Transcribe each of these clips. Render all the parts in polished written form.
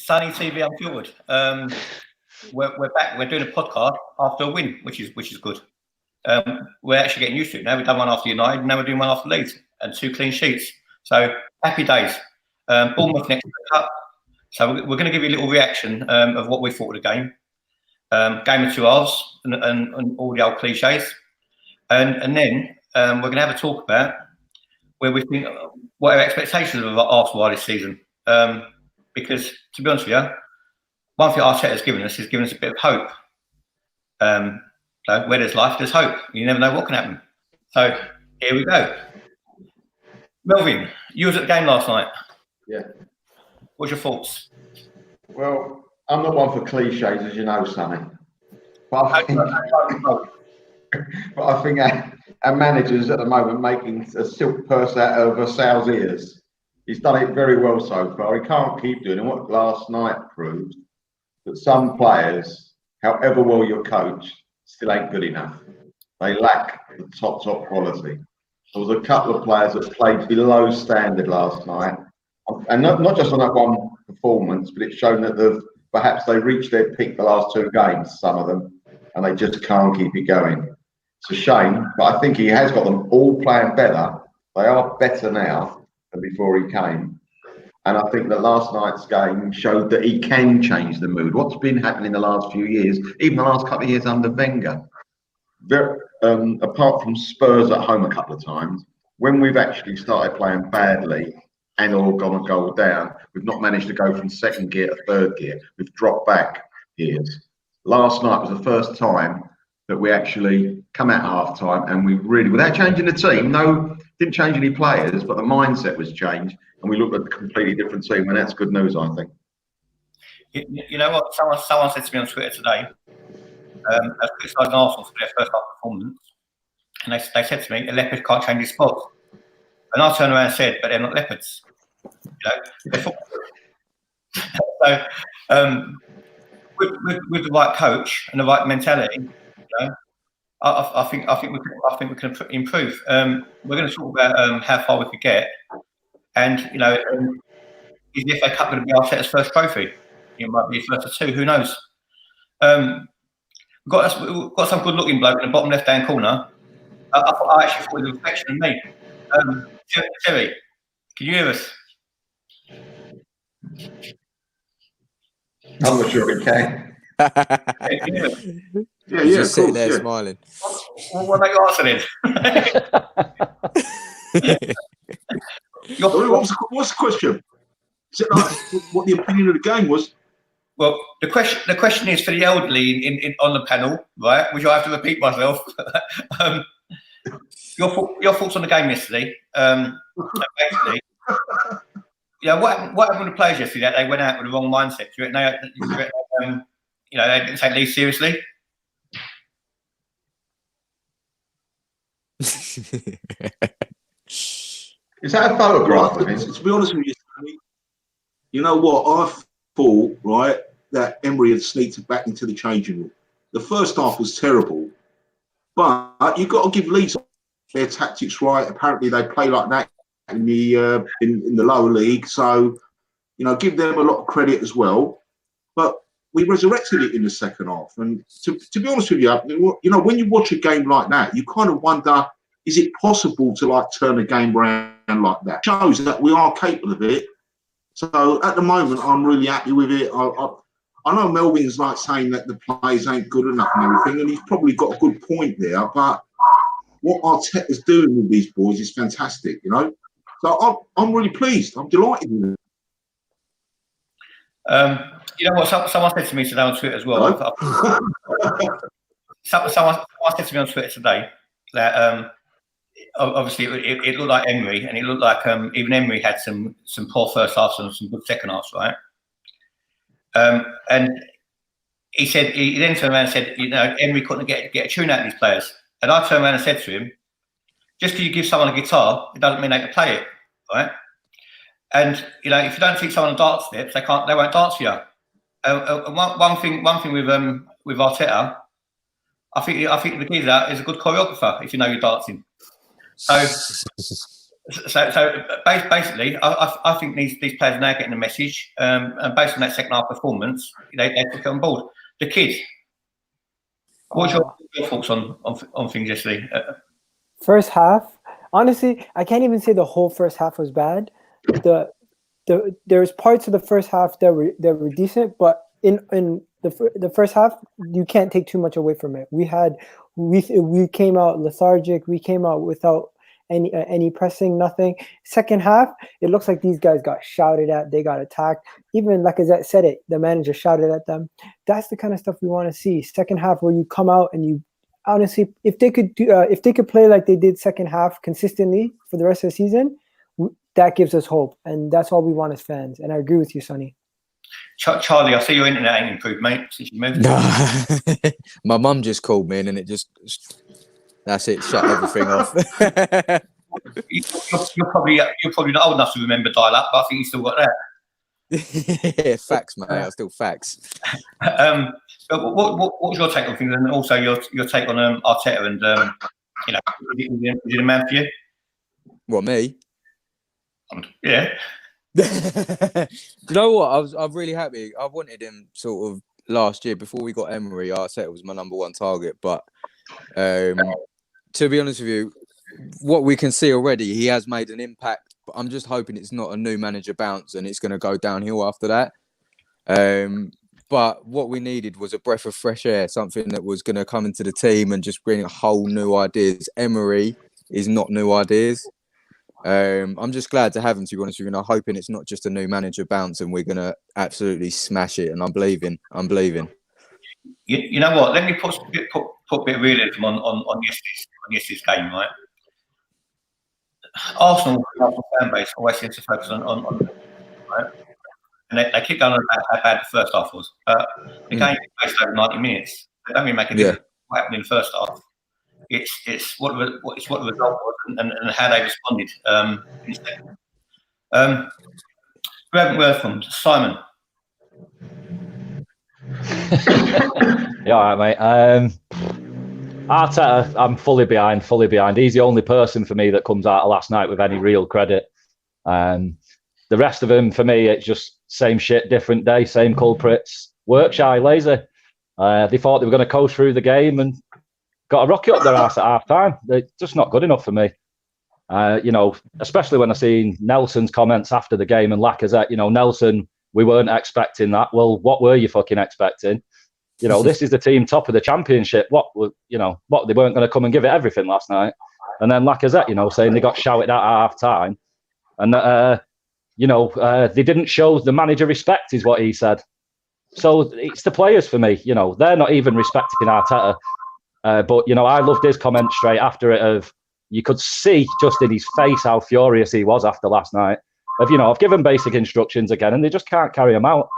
Sunny TV Unfiltered. We're back. We're doing a podcast after a win, which is good. We're actually getting used to it now. We've done one after United, now we're doing one after Leeds, and 2 clean sheets. So happy days. Bournemouth next to the cup. So we're going to give you a little reaction of what we thought of the game. Game of 2 halves and all the old cliches, and then we're going to have a talk about where we think what our expectations of Arsenal are this season. Because to be honest with you, one thing Arteta has given us is given us a bit of hope. So where there's life, there's hope. You never know what can happen. So here we go. Melvin, you was at the game last night. Yeah. What's your thoughts? Well, I'm not one for cliches, as you know, Sonny. But I think our manager's at the moment making a silk purse out of a sow's ears. He's done it very well so far. He can't keep doing it. What last night proved that some players, however well you're coached, still ain't good enough. They lack the top quality. There was a couple of players that played below standard last night, and not just on that one performance, but it's shown that perhaps they reached their peak the last 2 games, some of them, and they just can't keep it going. It's a shame, but I think he has got them all playing better. They are better now than before he came. And I think that last night's game showed that he can change the mood. What's been happening the last few years, even the last couple of years under Wenger, apart from Spurs at home a couple of times, when we've actually started playing badly and all gone a goal down, we've not managed to go from 2nd gear to 3rd gear. We've dropped back gears. Last night was the first time that we actually come out half time and we really, without changing the team, didn't change any players, but the mindset was changed and we looked at a completely different team, and that's good news, I think. You know what? Someone said to me on Twitter today, I was criticising Arsenal for their first half performance, and they said to me, a leopard can't change his spots. And I turned around and said, but they're not leopards. They're so with the right coach and the right mentality, I think we can improve. We're going to talk about how far we could get, and is the FA Cup going to be Arteta's first trophy? It might be his first of 2. Who knows? We've got some good-looking bloke in the bottom left-hand corner. I actually thought it was a reflection of me. Terry, can you hear us? I'm not sure we can. Yeah, just sitting there smiling. Well, what are you answering? What's the question? Is it like what the opinion of the game was? Well, the question is for the elderly on the panel, right? Which I have to repeat myself. Your thoughts on the game yesterday? Basically, what happened with the players yesterday? They went out with the wrong mindset. You reckon they didn't take Leeds seriously? Is that a photograph? To be honest with you, you know what? I thought, right, that Emery had sneaked back into the changing room. The first half was terrible, but you've got to give Leeds their tactics right. Apparently, they play like that in the lower league, so give them a lot of credit as well. But we resurrected it in the second half, and to be honest with you, when you watch a game like that, you kind of wonder, is it possible to turn a game around like that? It shows that we are capable of it. So at the moment, I'm really happy with it. I know Melvin's saying that the players ain't good enough and everything, and he's probably got a good point there. But what Arteta's doing with these boys is fantastic, So I'm really pleased. I'm delighted with it. You know what? Someone said to me today on Twitter as well. Someone said to me on Twitter today that obviously it looked like Emery, and it looked like even Emery had some poor first halves and some good second halves, right? And he said he then turned around and said, Emery couldn't get a tune out of these players. And I turned around and said to him, just because you give someone a guitar, it doesn't mean they can play it, right? And if you don't teach someone dance steps, they won't dance for you. One thing with Arteta, I think the geezer is a good choreographer if you know you're dancing. So Basically, I think these players are now getting the message, and based on that second half performance, they took it on board. The kids. What's your thoughts on things yesterday? First half, honestly, I can't even say the whole first half was bad. There's parts of the first half that were decent, but in the first half, you can't take too much away from it. We came out lethargic. We came out without any pressing, nothing. Second half, it looks like these guys got shouted at. They got attacked. Even Lacazette said it. The manager shouted at them. That's the kind of stuff we want to see. Second half, where you come out and you honestly, if they could play like they did second half consistently for the rest of the season, that gives us hope, and that's all we want as fans. And I agree with you, Sonny. Charlie, I see your internet ain't improved, mate, since you moved. My mum just called me, and then it just. That's it. Shut everything off. You're probably not old enough to remember dial-up, but I think you still got that. Yeah, facts, mate. I still facts. But what was your take on things, and also your take on Arteta and is he a man for you? What, me? Yeah. You know what? I'm really happy. I wanted him sort of last year before we got Emery. Arteta was my number one target, but. To be honest with you, what we can see already, he has made an impact. But I'm just hoping it's not a new manager bounce and it's going to go downhill after that. But what we needed was a breath of fresh air, something that was going to come into the team and just bring a whole new ideas. Emery is not new ideas. I'm just glad to have him, to be honest with you. And I'm hoping it's not just a new manager bounce and we're going to absolutely smash it. And I'm believing. You know what? Let me put a bit of realism on yesterday's game, right? Arsenal fan base always seems to focus on right? And they keep going on about how bad the first half was. The game was over 90 minutes. They don't really make a difference what happened in the first half. It's what the result was and how they responded. Who haven't we heard from? Simon. Yeah, all right, mate. Arteta, I'm fully behind. He's the only person for me that comes out of last night with any real credit. The rest of them, for me, it's just same shit, different day, same culprits. Work shy, lazy. They thought they were going to coast through the game and got a rocket up their arse at half time. They're just not good enough for me. Especially when I seen Nelson's comments after the game and Lacazette, Nelson, we weren't expecting that. Well, what were you fucking expecting? This is the team top of the championship. What they weren't going to come and give it everything last night. And then Lacazette, saying they got shouted at half time. And, they didn't show the manager respect is what he said. So it's the players for me, they're not even respecting Arteta. But I loved his comment straight after it of, you could see just in his face how furious he was after last night. I've given basic instructions again and they just can't carry them out.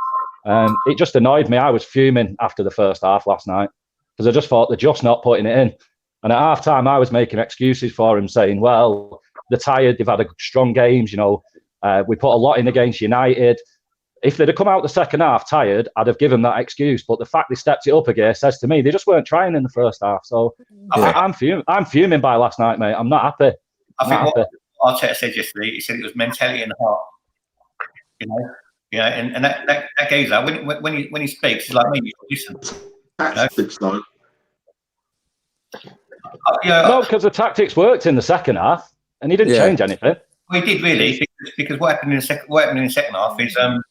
It just annoyed me. I was fuming after the first half last night because I just thought they're just not putting it in. And at half time, I was making excuses for him saying, well, they're tired. They've had a strong games. We put a lot in against United. If they'd have come out the second half tired, I'd have given that excuse. But the fact they stepped it up again says to me, they just weren't trying in the first half. So I'm fuming by last night, mate. I'm not happy. I think what Arteta said yesterday, he said it was mentality and heart. And that geezer, when he speaks, he's like me. Listen, tactics, though. No, because the tactics worked in the second half, and he didn't change anything. Well, he did really, because what happened in the second half is the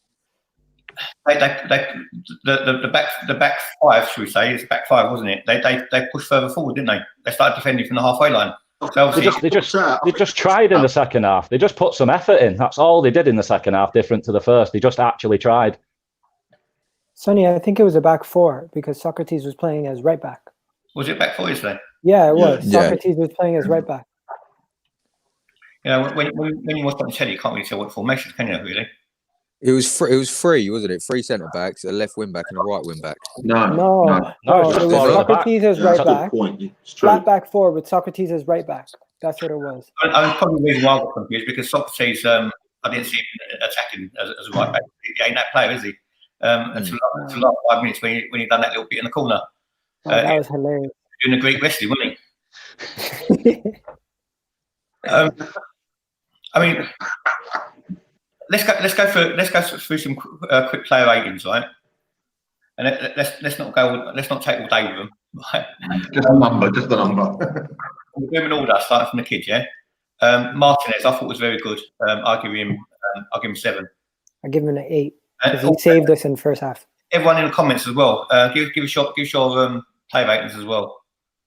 back five, should we say, it's back five, wasn't it? They pushed further forward, didn't they? They started defending from the halfway line. So they just tried in the second half. They just put some effort in. That's all they did in the second half, different to the first. They just actually tried. Sonny, I think it was a back four because Socrates was playing as right back. Was it back four yesterday? Yeah, it was. Socrates was playing as right back. When you watch on telly, you can't really tell what formations, can you, really? It was three, wasn't it? Three centre backs, a left wing back and a right wing back. No. It was Socrates as right back. Flat back four with Socrates as right back. That's what it was. Probably the reason why I got confused because Socrates, I didn't see him attacking as a right back. He ain't that player, is he? Until the last 5 minutes when he done that little bit in the corner. That was hilarious. Doing the Greek wrestling, wasn't he? I mean, let's go through some quick player ratings, right? And let's not take all day with them, right? Just a number, just a number. We'll do them in order, starting from the kids, yeah. Martinez, I thought was very good. I'll give him 7. I give him an 8 because he saved us in the first half. Everyone in the comments as well. Give your play ratings as well.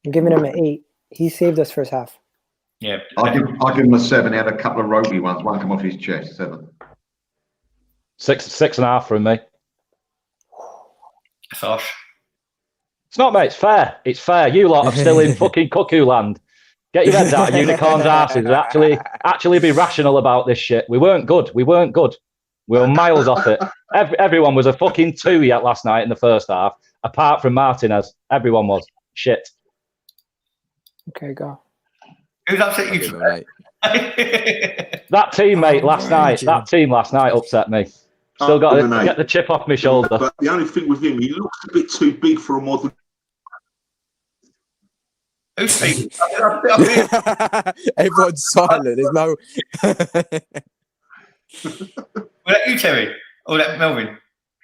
I'm giving him an 8. He saved us first half. Yeah, I'll give him a 7. He had a couple of ropey ones. One come off his chest. 7. 6.5 from me. It's harsh. It's not, mate. It's fair. It's fair. You lot are still in fucking cuckoo land. Get your heads out of unicorns' asses. Actually be rational about this shit. We weren't good. We were miles off it. Everyone was a fucking 2 yet last night in the first half, apart from Martinez. Everyone was shit. Okay, go. Who's upset you today? That team, mate, last night upset me. Still got to get the chip off my shoulder. But the only thing with him, he looks a bit too big for a modern. Who's speaking? Everyone's silent. There's no. Was that you, Terry? Or that Melvin?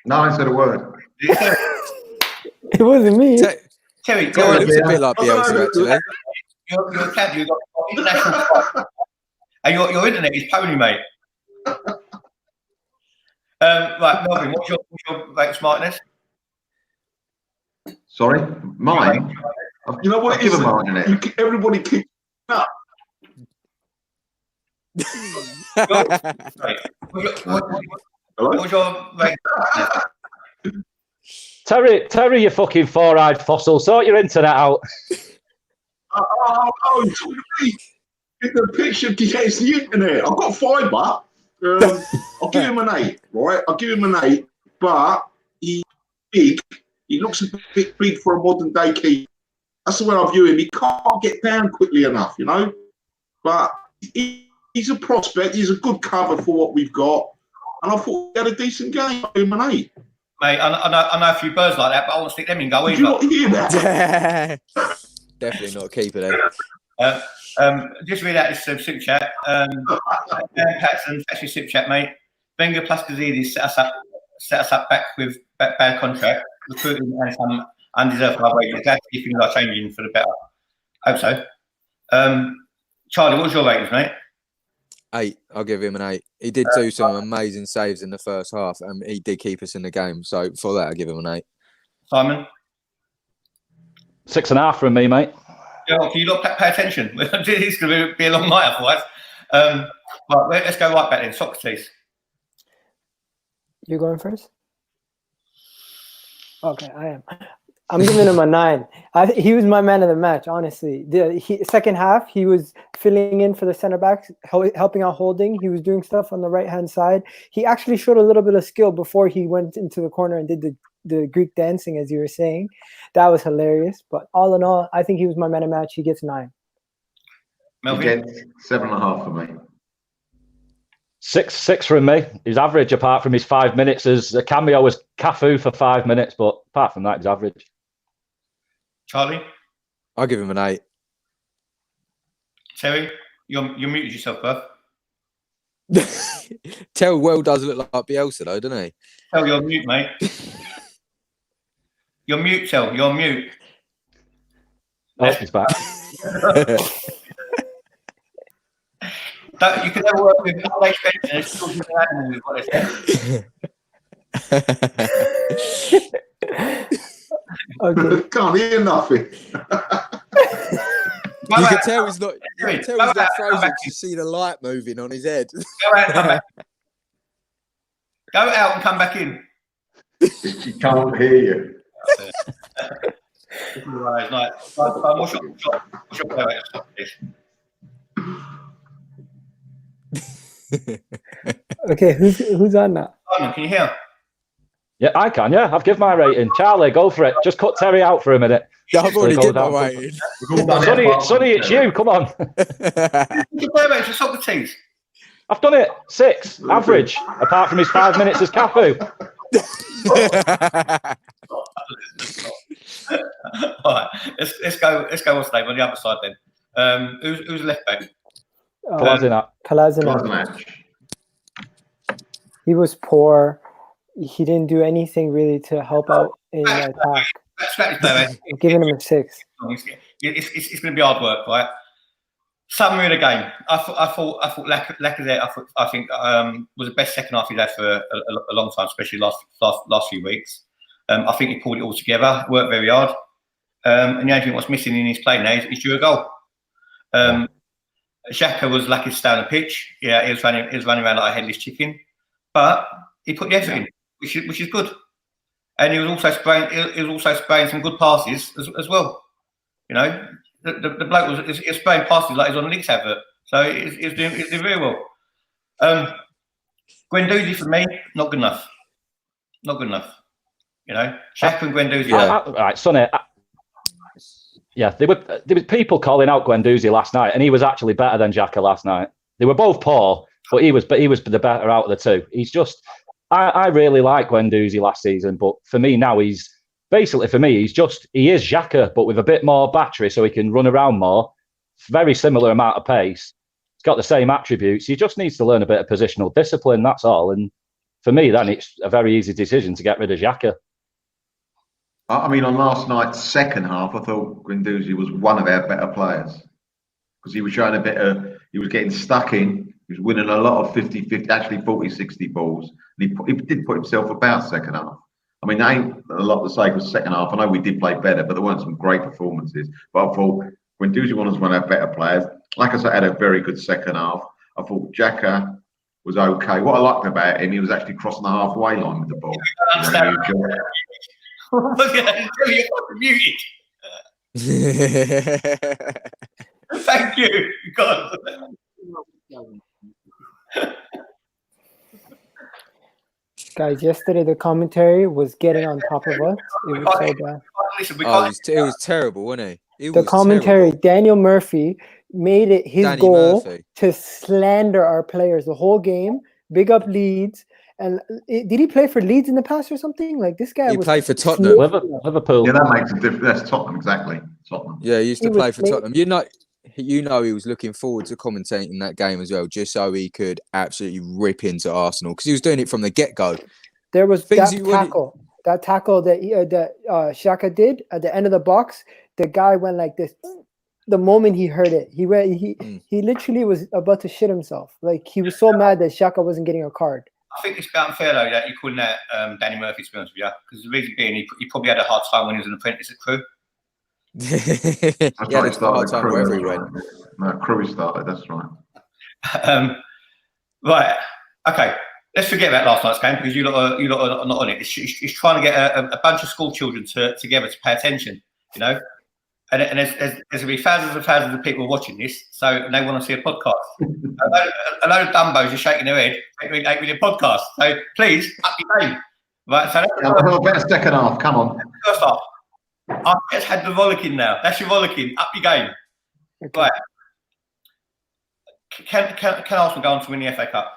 No, I said a word. It wasn't me. Terry, It looks a bit like Bielsa, actually. You're a cat. You've got international fight. And your internet is pony, mate. Right, Melvin, what's your rate smartness? Sorry, mine. You know what I'll it is? give a mark in it. Everybody keeps up. What's your rate smartness? Terry, you fucking four-eyed fossil. Sort your internet out. Oh, you're talking to me. Get the picture, it's the internet. I've got fibre. I'll give him an 8, right? I'll give him an 8, but he's big. He looks a bit big for a modern day keeper. That's the way I view him. He can't get down quickly enough, you know. But he's a prospect. He's a good cover for what we've got. And I thought he had a decent game. I'll give him an 8. Mate, I know a few birds like that, but I want to stick them in goal Did either. you not hear that? Definitely not a keeper then. Just read out this super chat. Patson, actually super chat, mate. Wenger plus Gazidis set us up back with bad contract, recruiting and some undeserved high wages. Glad to see things are changing for the better. Hope so. Charlie, what was your ratings, mate? 8. I'll give him an 8. He did do some amazing saves in the first half, and he did keep us in the game. So for that, I'll give him an 8. Simon? 6.5 from me, mate. Yeah, well, can you not pay attention? It's going to be a long night otherwise. Right, let's go right back then. Socrates. You're going first? Okay, I am. I'm giving him a 9. He was my man of the match, honestly. Second half, he was filling in for the center backs, helping out Holding. He was doing stuff on the right-hand side. He actually showed a little bit of skill before he went into the corner and did the Greek dancing, as you were saying. That was hilarious. But all in all, I think he was my man of the match. He gets 9. Melvin? 7.5 for me. 6 from me. He's average apart from his 5 minutes. As a cameo was Cafu for 5 minutes, but apart from that, he's average. Charlie? I'll give him an 8. Terry? You muted yourself, bro. Tell well does look like Bielsa though, doesn't he? Tell you're mute, mate. You're mute, Tell. You're mute. Oh, he's back. You can never work with old age pensioners talking to animals is what they say. Okay. Can't hear nothing. You can tell he's not. You can tell he's not frozen. You see the light moving on his head. Go out and come back. Go out and come back in. She can't hear you. What's your player rating? Okay, who's on now? Simon, can you hear? Yeah, I can. Yeah, I've given my rating. Charlie, go for it. Just cut Terry out for a minute. Yeah, I've already Goes given my down. rating. Sonny, it's you. Come on. What's your player rating for Socrates? I've done it. 6, average, apart from his 5 minutes as Cafu. All right, let's go. Let's go. What's name on the other side then? Who's left back? Kolasinac. Kolasinac. He was poor. He didn't do anything really to help out in the attack. I'm giving him a 6. It's going to be hard work, right? Summary of the game. I thought Lacazette. I think was the best second half he's had for a long time, especially last few weeks. I think he pulled it all together, worked very hard, and the only thing what's missing in his play now is drew a goal. Xhaka was lucky to stay on the pitch. Yeah, he was running around like a headless chicken, but he put the effort in, which is good. And he was also spraying some good passes as well. You know, the bloke was spraying passes like he's on a Leeds advert. So he's doing very well. Guendouzi for me, not good enough. Not good enough. You know, Xhaka and Guendouzi. Yeah. Right, Sonny. Yeah, there was people calling out Guendouzi last night, and he was actually better than Xhaka last night. They were both poor, but he was the better out of the two. He's just, I really like Guendouzi last season, but for me now he is Xhaka, but with a bit more battery, so he can run around more. Very similar amount of pace. He's got the same attributes. He just needs to learn a bit of positional discipline. That's all. And for me, then it's a very easy decision to get rid of Xhaka. I mean, on last night's second half, I thought Guendouzi was one of our better players because he was showing he was getting stuck in. He was winning a lot of 50-50, actually 40-60 balls. And he did put himself about second half. I mean, there ain't a lot to say for second half. I know we did play better, but there weren't some great performances. But I thought Guendouzi was one of our better players. Like I said, had a very good second half. I thought Xhaka was okay. What I liked about him, he was actually crossing the halfway line with the ball. Look at that, you're fucking muted. Thank you, God. Guys, yesterday the commentary was getting on top of us. It was so bad. It was terrible, wasn't it? The commentary, Daniel Murphy made it his goal to slander our players the whole game. Big up Leeds. And did he play for Leeds in the past or something? Like this guy played for Tottenham. Liverpool. Yeah, that makes a difference. That's Tottenham, exactly. Tottenham. Yeah, he used to play for Tottenham. You know, he was looking forward to commentating that game as well, just so he could absolutely rip into Arsenal because he was doing it from the get-go. There was that tackle that Xhaka did at the end of the box. The guy went like this. The moment he heard it, he literally was about to shit himself. Like he was so mad that Xhaka wasn't getting a card. I think it's a bit unfair though that you're calling that Danny Murphy, to be honest with you, because the reason being he probably had a hard time when he was an apprentice at Crew. Yeah, that's hard time wherever he went. No, Crew started. That's right. Right. Okay. Let's forget about last night's game because you lot are not on it. It's trying to get a bunch of school children together to pay attention. You know. And there's going to be thousands and thousands of people watching this, so they want to see a podcast. a load of dumbos are shaking their head, 8 million podcasts. So please, up your game. Right, so that's a better second half. Come on. First half. I've just had the rollicking now. That's your rollicking. Up your game. Okay. Right. Can Arsenal go on to win the FA Cup?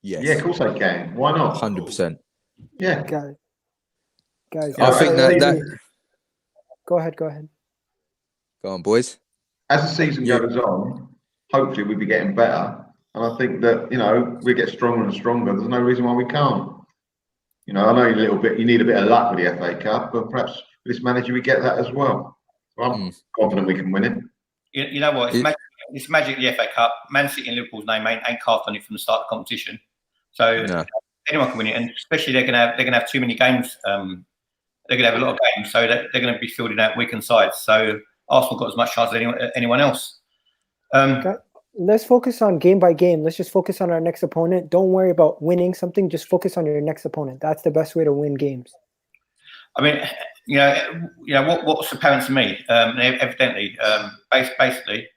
Yes. Yeah, of course they can. Why not? 100%. Yeah. Guys. I think that. Go ahead. Go on, boys. As the season goes on, hopefully we'll be getting better. And I think that, we get stronger and stronger. There's no reason why we can't. I know you need a bit of luck with the FA Cup, but perhaps with this manager we get that as well. So I'm confident we can win it. You know what? It's magic the FA Cup. Man City and Liverpool's name ain't carved on it from the start of the competition. So anyone can win it, and especially they're gonna have too many games. They're going to have a lot of games, so they're going to be fielding out weakened sides. So Arsenal got as much chance as anyone else. Let's focus on game by game. Let's just focus on our next opponent. Don't worry about winning something. Just focus on your next opponent. That's the best way to win games. I mean, what's apparent to me, evidently, basically,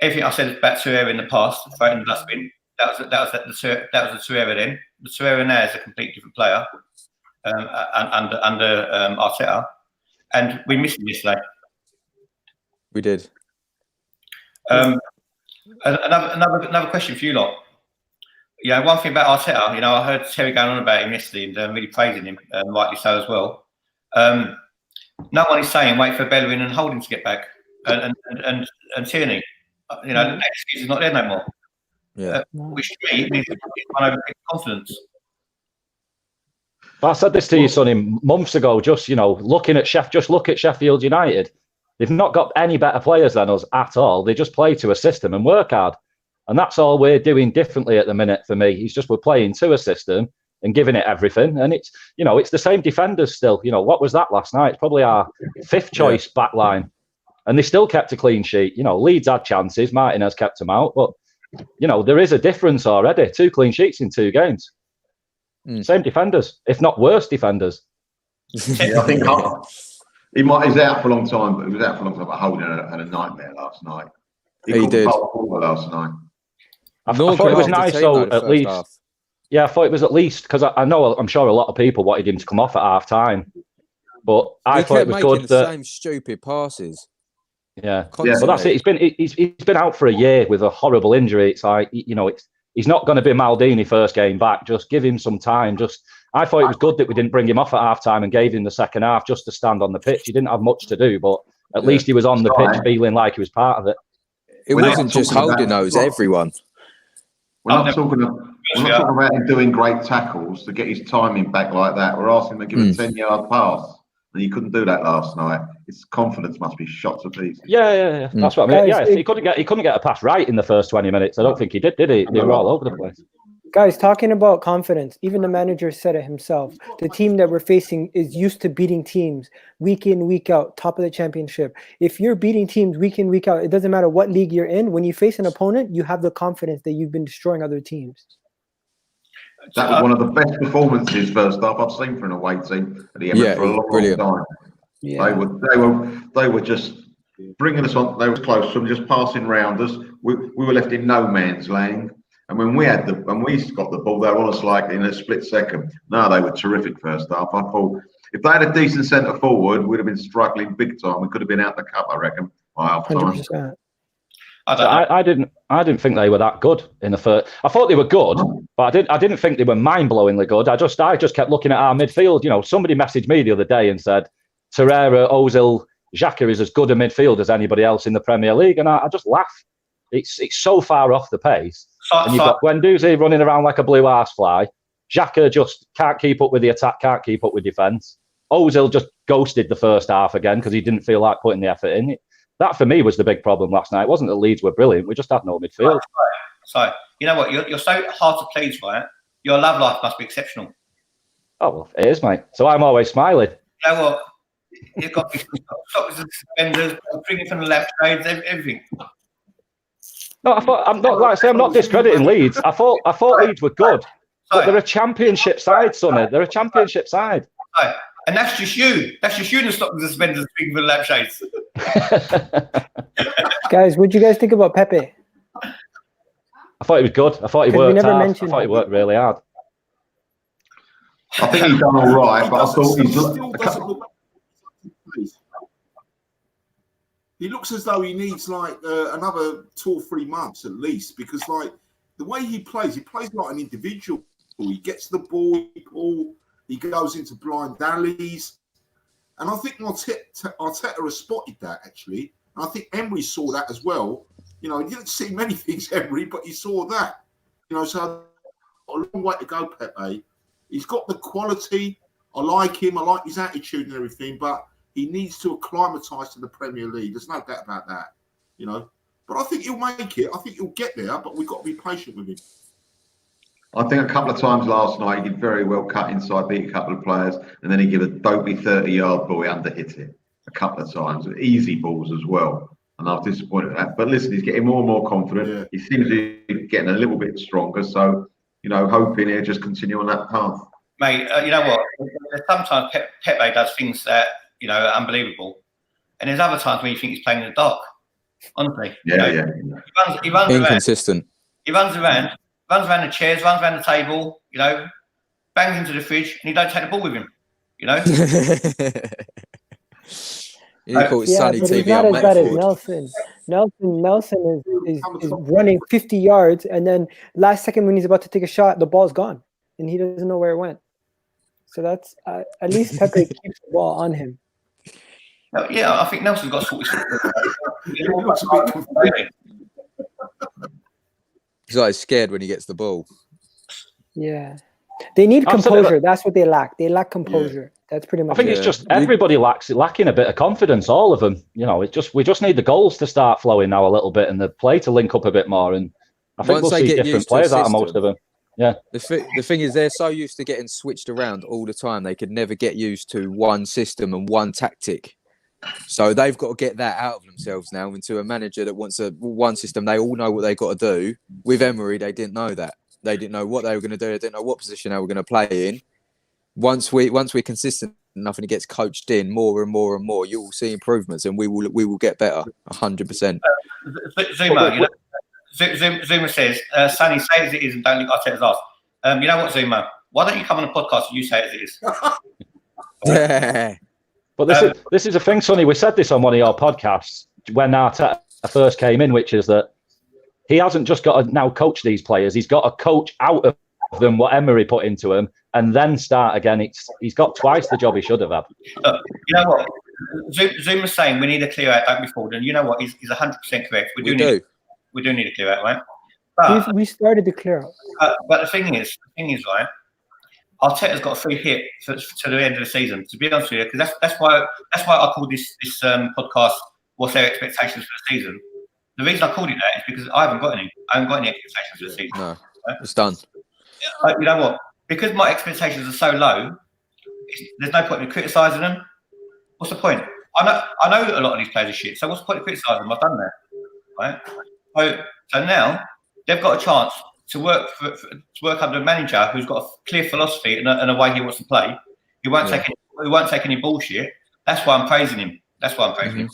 everything I said about Torreira in the past, throw it in the dustbin. That was the Torreira then. The Torreira now is a completely different player. Under Arteta, and we missed him yesterday. We did. Another question for you lot. One thing about Arteta, I heard Terry going on about him yesterday and really praising him, rightly so as well. No one is saying wait for Bellerin and Holding to get back, and Tierney. You know, the excuse is not there no more. Yeah. Which to me means one over confidence. I said this to you, Sonny, months ago. Just looking at just look at Sheffield United. They've not got any better players than us at all. They just play to a system and work hard, and that's all we're doing differently at the minute. For me, we're playing to a system and giving it everything. And it's it's the same defenders still. What was that last night? It's probably our fifth choice back line, and they still kept a clean sheet. Leeds had chances. Martinez kept them out, but there is a difference already. 2 clean sheets in 2 games. Same defenders, if not worse defenders. Yeah, I think he's out for a long time, but he was out for a long time. But Holden had a nightmare last night. He did. Last night. I thought it was nice, though, at least. Half. Yeah, I thought it was at least, because I'm sure a lot of people wanted him to come off at half time. But I thought it was good the same stupid passes. Yeah, but that's it. He's been out for a year with a horrible injury. It's like he's not going to be Maldini first game back. Just give him some time. I thought it was good that we didn't bring him off at half time and gave him the second half just to stand on the pitch. He didn't have much to do, but at least he was on the pitch feeling like he was part of it. It wasn't just Holden, though. It was everyone. We're not talking about him doing great tackles to get his timing back like that. We're asking him to give a 10-yard pass. And he couldn't do that last night. His confidence must be shot to pieces. Yeah. That's what I mean. Yeah, he couldn't get a pass right in the first 20 minutes. I don't think he did he? They were all over the place. Guys, talking about confidence, even the manager said it himself. The team that we're facing is used to beating teams week in, week out, top of the championship. If you're beating teams week in, week out, it doesn't matter what league you're in. When you face an opponent, you have the confidence that you've been destroying other teams. That was one of the best performances first half I've seen for an away team at the Emirates for a long time. Yeah. They were just bringing us on. They were close to them, just passing round us. We were left in no man's land. And when we got the ball, they were on us like in a split second. No, they were terrific first half. I thought if they had a decent centre forward, we'd have been struggling big time. We could have been out the cup, I reckon, by half time. 100%. I didn't think they were that good in the first. I thought they were good, but I didn't think they were mind-blowingly good. I just kept looking at our midfield. Somebody messaged me the other day and said Torreira, Ozil, Xhaka is as good a midfield as anybody else in the Premier League, and I just laugh. It's so far off the pace. And you've got Guendouzi running around like a blue arsefly. Xhaka just can't keep up with the attack, can't keep up with defence. Ozil just ghosted the first half again because he didn't feel like putting the effort in. That, for me, was the big problem last night. It wasn't that Leeds were brilliant. We just had no midfield. So, you know what? You're so hard to please, right? Your love life must be exceptional. Oh, well, it is, mate. So I'm always smiling. You know what? You've got to be socks and suspenders, drinking from the left trades, everything. No, I'm not discrediting Leeds. I thought Leeds were good. But they're a championship side, Sonny. They're a championship side. Right. And that's just you. That's just you in the stocks and suspenders, drinking from the left shades. Guys, what do you guys think about Pepe? I thought he was good. I thought he worked hard. I thought he worked really hard. I think he's done all right, but I thought he looks as though he needs like another 2 or 3 months at least, because like the way he plays like an individual. He gets the ball, he goes into blind alleys. And I think Arteta has spotted that, actually. And I think Emery saw that as well. He didn't see many things, Emery, but he saw that. So a long way to go, Pepe. He's got the quality. I like him. I like his attitude and everything, but he needs to acclimatise to the Premier League. There's no doubt about that, But I think he'll make it. I think he'll get there, but we've got to be patient with him. I think a couple of times last night he did very well cut inside, beat a couple of players, and then he gave a dopey 30-yard ball, he underhit it a couple of times. Easy balls as well. And I was disappointed at that. But listen, he's getting more and more confident. Yeah. He seems to be getting a little bit stronger. So, hoping he'll just continue on that path. Mate, you know what? Sometimes Pepe does things that, are unbelievable. And there's other times when you think he's playing in the dark. Honestly. Yeah. He runs inconsistent. Around. Runs around the chairs, runs around the table, bangs into the fridge, and he don't take the ball with him, You call it Sunny but TV. He's not as bad as Nelson. Nelson is running 50 yards, and then last second when he's about to take a shot, the ball's gone, and he doesn't know where it went. So that's at least Pepe keeps the ball on him. Yeah, I think Nelson's got 40. He's like scared when he gets the ball. Yeah. They need Absolutely. composure. That's what they lack. They lack composure. That's pretty I much think it. it's just everybody lacking a bit of confidence. All of them, you know. We just need the goals to start flowing now a little bit, and the play to link up a bit more. And I think Once we'll they see get different used to a players out of most system. of them. Yeah. The thing is, they're so used to getting switched around all the time, they could never get used to one system and one tactic. So they've got to get that out of themselves now into a manager that wants one system. They all know what they got to do. With Emery, they didn't know that. They didn't know what they were going to do. They didn't know what position they were going to play in. Once we're consistent enough and it gets coached in more and more and more, you will see improvements, and we will get better. 100%. Zuma, you know, Zuma says, Sonny, say as it is and don't look Arteta's ass. You know what, Zuma? Why don't you come on a podcast and you say it as it is? Yeah. But this is a thing, Sonny. We said this on one of your podcasts when Arteta first came in, which is that he hasn't just got to now coach these players. He's got to coach out of them what Emery put into him and then start again. He's got twice the job he should have had. You know what? Zuma's saying we need a clear out, don't be fooled. And you know what? He's 100% correct. We do need a clear out, right? But we started to clear out. But the thing is, right? Arteta's got a free hit to the end of the season. To be honest with you, because that's why I called this podcast "What's Their Expectations for the Season." The reason I called it that is because I haven't got any. I haven't got any expectations for the season. No, it's done. You know what? Because my expectations are so low, there's no point in criticising them. What's the point? I know a lot of these players are shit. So what's the point of criticising them? I've done that, right? So now they've got a chance to work under a manager who's got a clear philosophy and a way he wants to play. He won't take any bullshit. That's why I'm praising him. Right?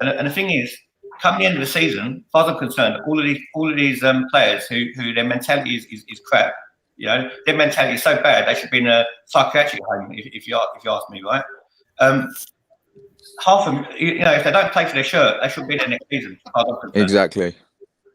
And the thing is, come the end of the season, as far as I'm concerned, all of these players who their mentality is crap. You know, their mentality is so bad they should be in a psychiatric home. If you ask me, right? Half of them, you know, if they don't play for their shirt, they should be there next season. Exactly.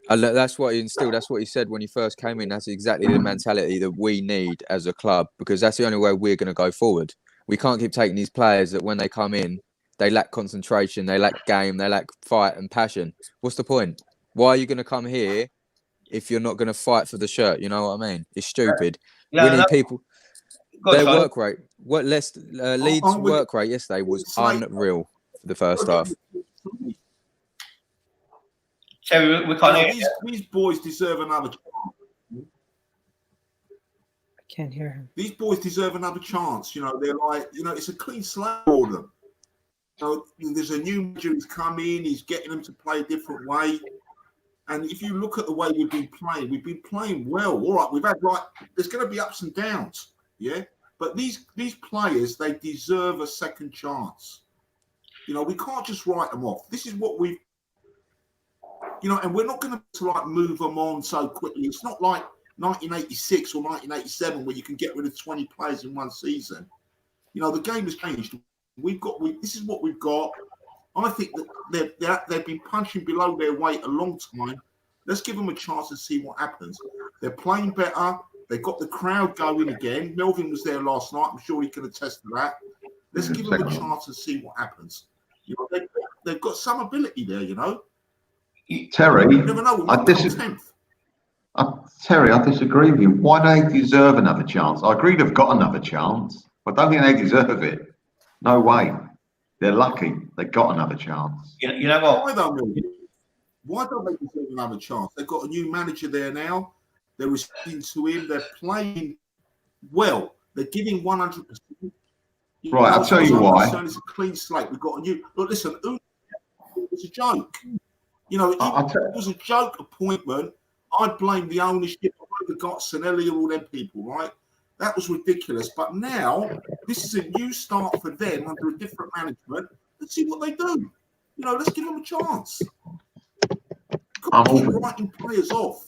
And that's what he instilled. That's what he said when he first came in. That's exactly the mentality that we need as a club, because that's the only way we're going to go forward. We can't keep taking these players that when they come in, they lack concentration, they lack game, they lack fight and passion. What's the point? Why are you going to come here if you're not going to fight for the shirt? You know what I mean? It's stupid. We need people. Their work rate. Leeds' work rate yesterday was unreal for the first half. So we can't hear these boys deserve another chance. I can't hear him. These boys deserve another chance. You know, they're like, you know, it's a clean slate for them. So there's a new manager who's come in. He's getting them to play a different way. And if you look at the way we've been playing well. All right, we've had there's going to be ups and downs, yeah. But these players, they deserve a second chance. You know, we can't just write them off. This is what we've. You know, and we're not going to move them on so quickly. It's not like 1986 or 1987 where you can get rid of 20 players in one season. You know, the game has changed. This is what we've got. I think that they've been punching below their weight a long time. Let's give them a chance and see what happens. They're playing better. They've got the crowd going again. Melvin was there last night. I'm sure he can attest to that. Let's give them a chance and see what happens. You know, they've got some ability there, you know. Terry, you never know. Terry, I disagree with you. Why do they deserve another chance? I agree they've got another chance, but I don't think they deserve it. No way. They're lucky they got another chance. You know what? Why don't they deserve another chance? They've got a new manager there now. They're responding to him. They're playing well. They're giving 100%. Right, I'll tell you why. It's a clean slate. We've got a new. Look, listen, it's a joke. You know, it was a joke appointment. I'd blame the ownership. I got Sanelli and all them people, right? That was ridiculous. But now, this is a new start for them under a different management. Let's see what they do. You know, let's give them a chance. Keep writing players off.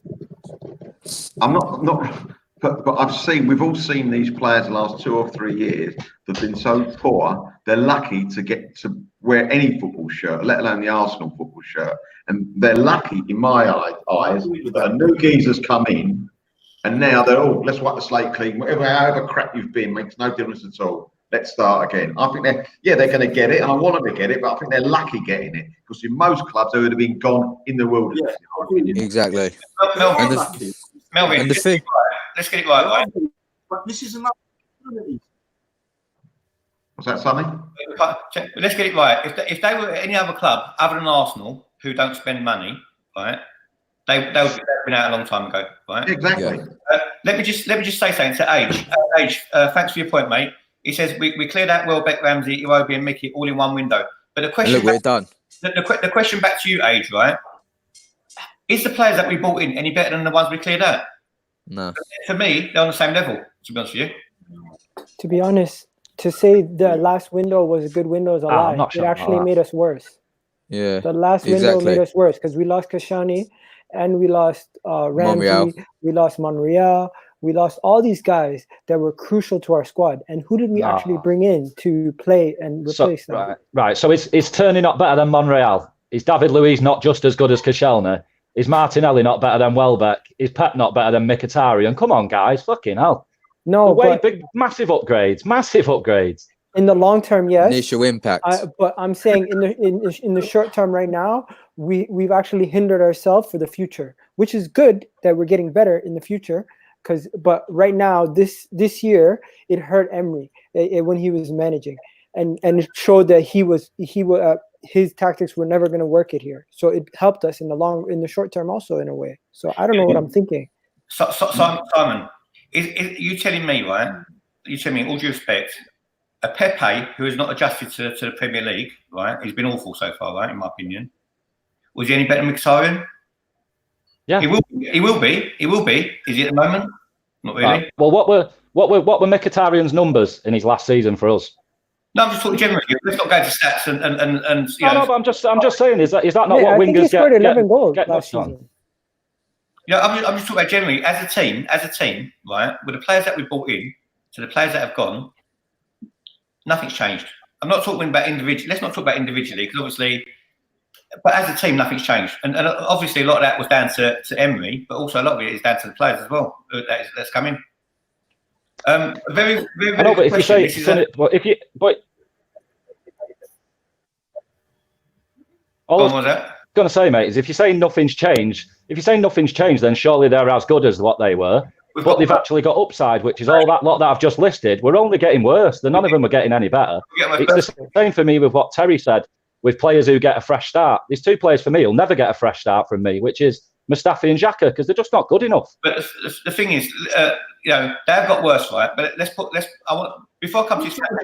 I'm not. But we've all seen these players the last 2 or 3 years that have been so poor, they're lucky to get to wear any football shirt, let alone the Arsenal football shirt. And they're lucky, in my eyes, that a new geezer's come in, and now they're let's wipe the slate clean. However crap you've been, makes no difference at all. let's start again. I think they're going to get it, and I want them to get it, but I think they're lucky getting it because in most clubs they would have been gone in the wilderness. Exactly. Melvin, And Melvin, and the thing, let's get it right. But this is another opportunity. What's that, Sonny? Let's get it right. If they were any other club other than Arsenal who don't spend money, right? They would have been out a long time ago, right? Exactly. Yeah. Let me just say something to Age. Age, thanks for your point, mate. He says we cleared out Welbeck, Ramsey, Iwobi, and Mickey all in one window. But the and question, look, we're done. the question back to you, Age, right? Is the players that we brought in any better than the ones we cleared out? No. For me, they're on the same level. To be honest with you. To be honest, to say the last window was a good window is a lie. I'm not sure It about actually that. made us worse. Yeah. The last window Exactly. made us worse because we lost Kashani and we lost Ramsey, Monreal. we lost Monreal, we lost all these guys that were crucial to our squad. And who did we actually bring in to play and replace them? Right. So is Turney not better than Monreal? Is David Luiz not just as good as Koscielny? Is Martinelli not better than Welbeck? Is Pep not better than Mkhitaryan? Come on, guys. Fucking hell. No, Way but big, massive upgrades. in the long term, yes. Initial impact. But I'm saying in the short term right now, we've actually hindered ourselves for the future, which is good that we're getting better in the future. But right now, this year, it hurt Emery when he was managing, and it showed that his tactics were never going to work it here. So it helped us in the short term also in a way. So I don't know what I'm thinking. Simon, is you telling me, right? You telling me, all due respect, a Pepe who has not adjusted to the Premier League, right? He's been awful so far, right? In my opinion, was he any better than Mkhitaryan? Yeah, He will be. Is he at the moment? Not really. Right. Well, what were Mkhitaryan's numbers in his last season for us? No, I'm just talking generally. Let's not go to stats and you know. No, but I'm just saying, is that not what I think he wingers scored 11 goals get last on? season. Yeah, I'm just talking about generally as a team, right? With the players that we brought in to the players that have gone, nothing's changed. I'm not talking about individually. Let's not talk about individually because obviously, but as a team, nothing's changed. And obviously, a lot of that was down to Emery, but also a lot of it is down to the players as well. That's come in. Very, very. I know, but if you say, all I was going to say, mate, is if you're saying nothing's changed, then surely they're as good as what they were. But they've actually got upside, which is all that lot that I've just listed. We're only getting worse. None of them are getting any better. It's the same for me with what Terry said with players who get a fresh start. These two players for me will never get a fresh start from me, which is Mustafi and Xhaka, because they're just not good enough. But the thing is, you know, they've got worse, right? But before I come to this, I just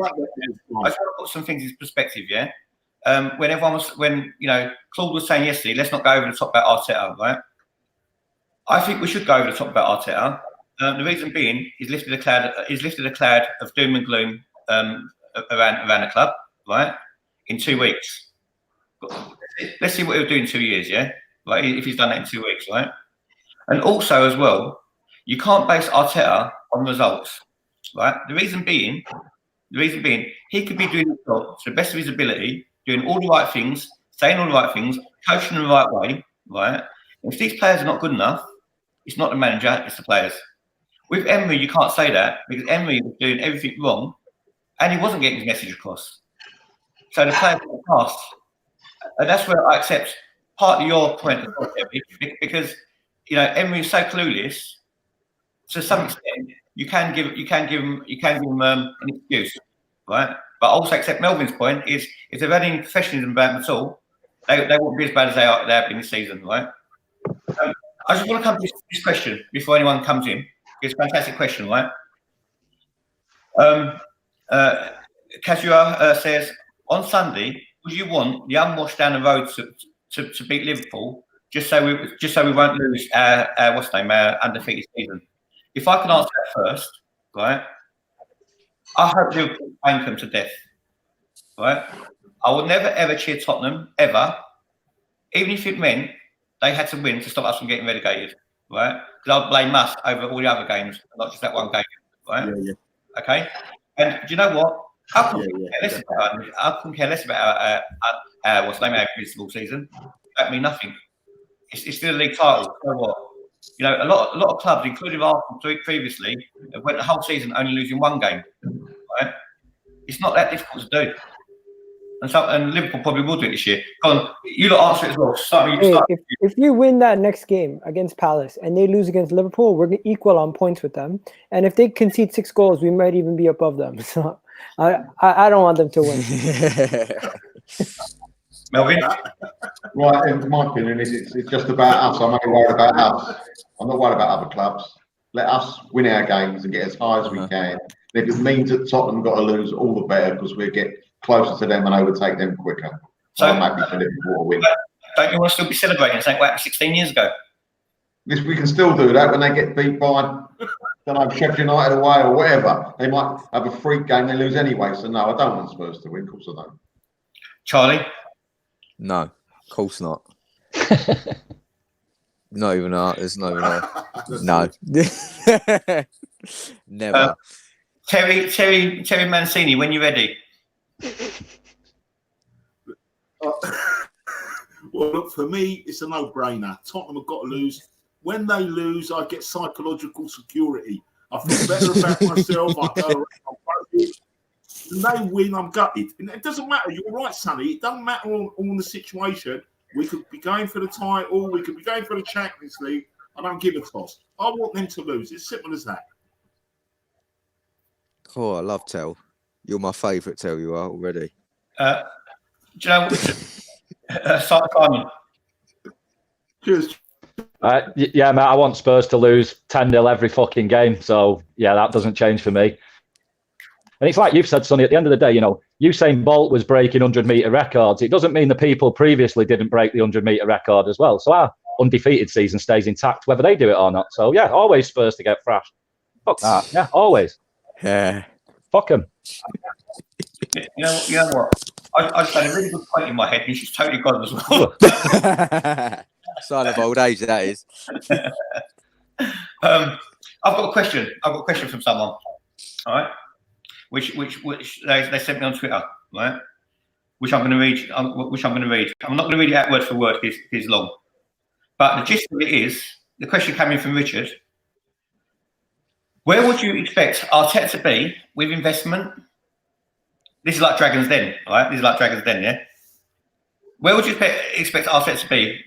want to put some things in perspective, yeah. When you know, Claude was saying yesterday, let's not go over the top about Arteta, right? I think we should go over the top about Arteta. The reason being, he's lifted a cloud of doom and gloom around the club, right? In 2 weeks. Let's see what he'll do in 2 years, yeah? Right, if he's done that in 2 weeks, right? And also as well, you can't base Arteta on results, right? The reason being, he could be doing his job to the best of his ability, doing all the right things, saying all the right things, coaching in the right way, right? If these players are not good enough, it's not the manager, it's the players. With Emery, you can't say that because Emery was doing everything wrong and he wasn't getting his message across. So the players got past. And that's where I accept part of your point because you know Emery is so clueless. To some extent, you can give him an excuse, right? But I also accept Melvin's point is if they've had any professionalism about them at all, they won't be as bad as they have been this season, right? I just want to come to this question before anyone comes in. It's a fantastic question, right? Kazua says on Sunday, would you want the unwashed down the road to beat Liverpool just so we won't lose our undefeated season? If I can answer that first, right? I hope Liverpool bank them to death, right? I would never ever cheer Tottenham ever, even if it meant they had to win to stop us from getting relegated, right? Because I'd blame us over all the other games, not just that one game, right? Yeah. Okay. And do you know what? I couldn't care less about our invincible season. That means nothing. It's still a league title. So what? You know, a lot of clubs, including Arsenal previously, went the whole season only losing one game. Right? It's not that difficult to do. And Liverpool probably will do it this year. Go on, you lot answer it as well. If you win that next game against Palace and they lose against Liverpool, we're equal on points with them. And if they concede 6 goals, we might even be above them. So I don't want them to win. Melvin? Right, in my opinion, it's just about us. I'm only worried about us. I'm not worried about other clubs. Let us win our games and get as high as we can. And if it means that Tottenham got to lose, all the better, because we get closer to them and overtake them quicker. So I'm happy for Liverpool to win. Don't you want to still be celebrating saying what happened 16 years ago? Yes, we can still do that when they get beat by, I don't know, Sheffield United away or whatever. They might have a freak game, they lose anyway. So no, I don't want Spurs to win. Of course I don't. Charlie? No, of course not. Not even that. There's no. Never. Terry Mancini, when you're ready. Well, look, for me, it's a no-brainer. Tottenham have got to lose. When they lose, I get psychological security. I feel better about myself. I go around, I'm worried. When they win, I'm gutted. And it doesn't matter. You're right, Sonny. It doesn't matter on the situation. We could be going for the title. We could be going for the Champions League. I don't give a toss. I want them to lose. It's simple as that. Oh, I love Tel. You're my favourite, Tel. You are already. Do you know Simon? Cheers. Yeah, mate, I want Spurs to lose 10-0 every fucking game. So, yeah, that doesn't change for me. And it's like you've said, Sonny, at the end of the day, you know, Usain Bolt was breaking 100-metre records. It doesn't mean the people previously didn't break the 100-metre record as well. So our undefeated season stays intact, whether they do it or not. So, yeah, always Spurs to get thrashed. Fuck that. Yeah, always. Yeah. Fuck them. You know what? I just had a really good point in my head, and she's totally gone as well. Sign of old age, that is. I've got a question. From someone. All right. Which they sent me on Twitter, right? Which I'm going to read. I'm not going to read it out word for word. It's long. But the gist of it is, the question came in from Richard. Where would you expect Arteta to be with investment? This is like Dragon's Den, right? This is like Dragon's Den, yeah? Where would you expect Arteta to be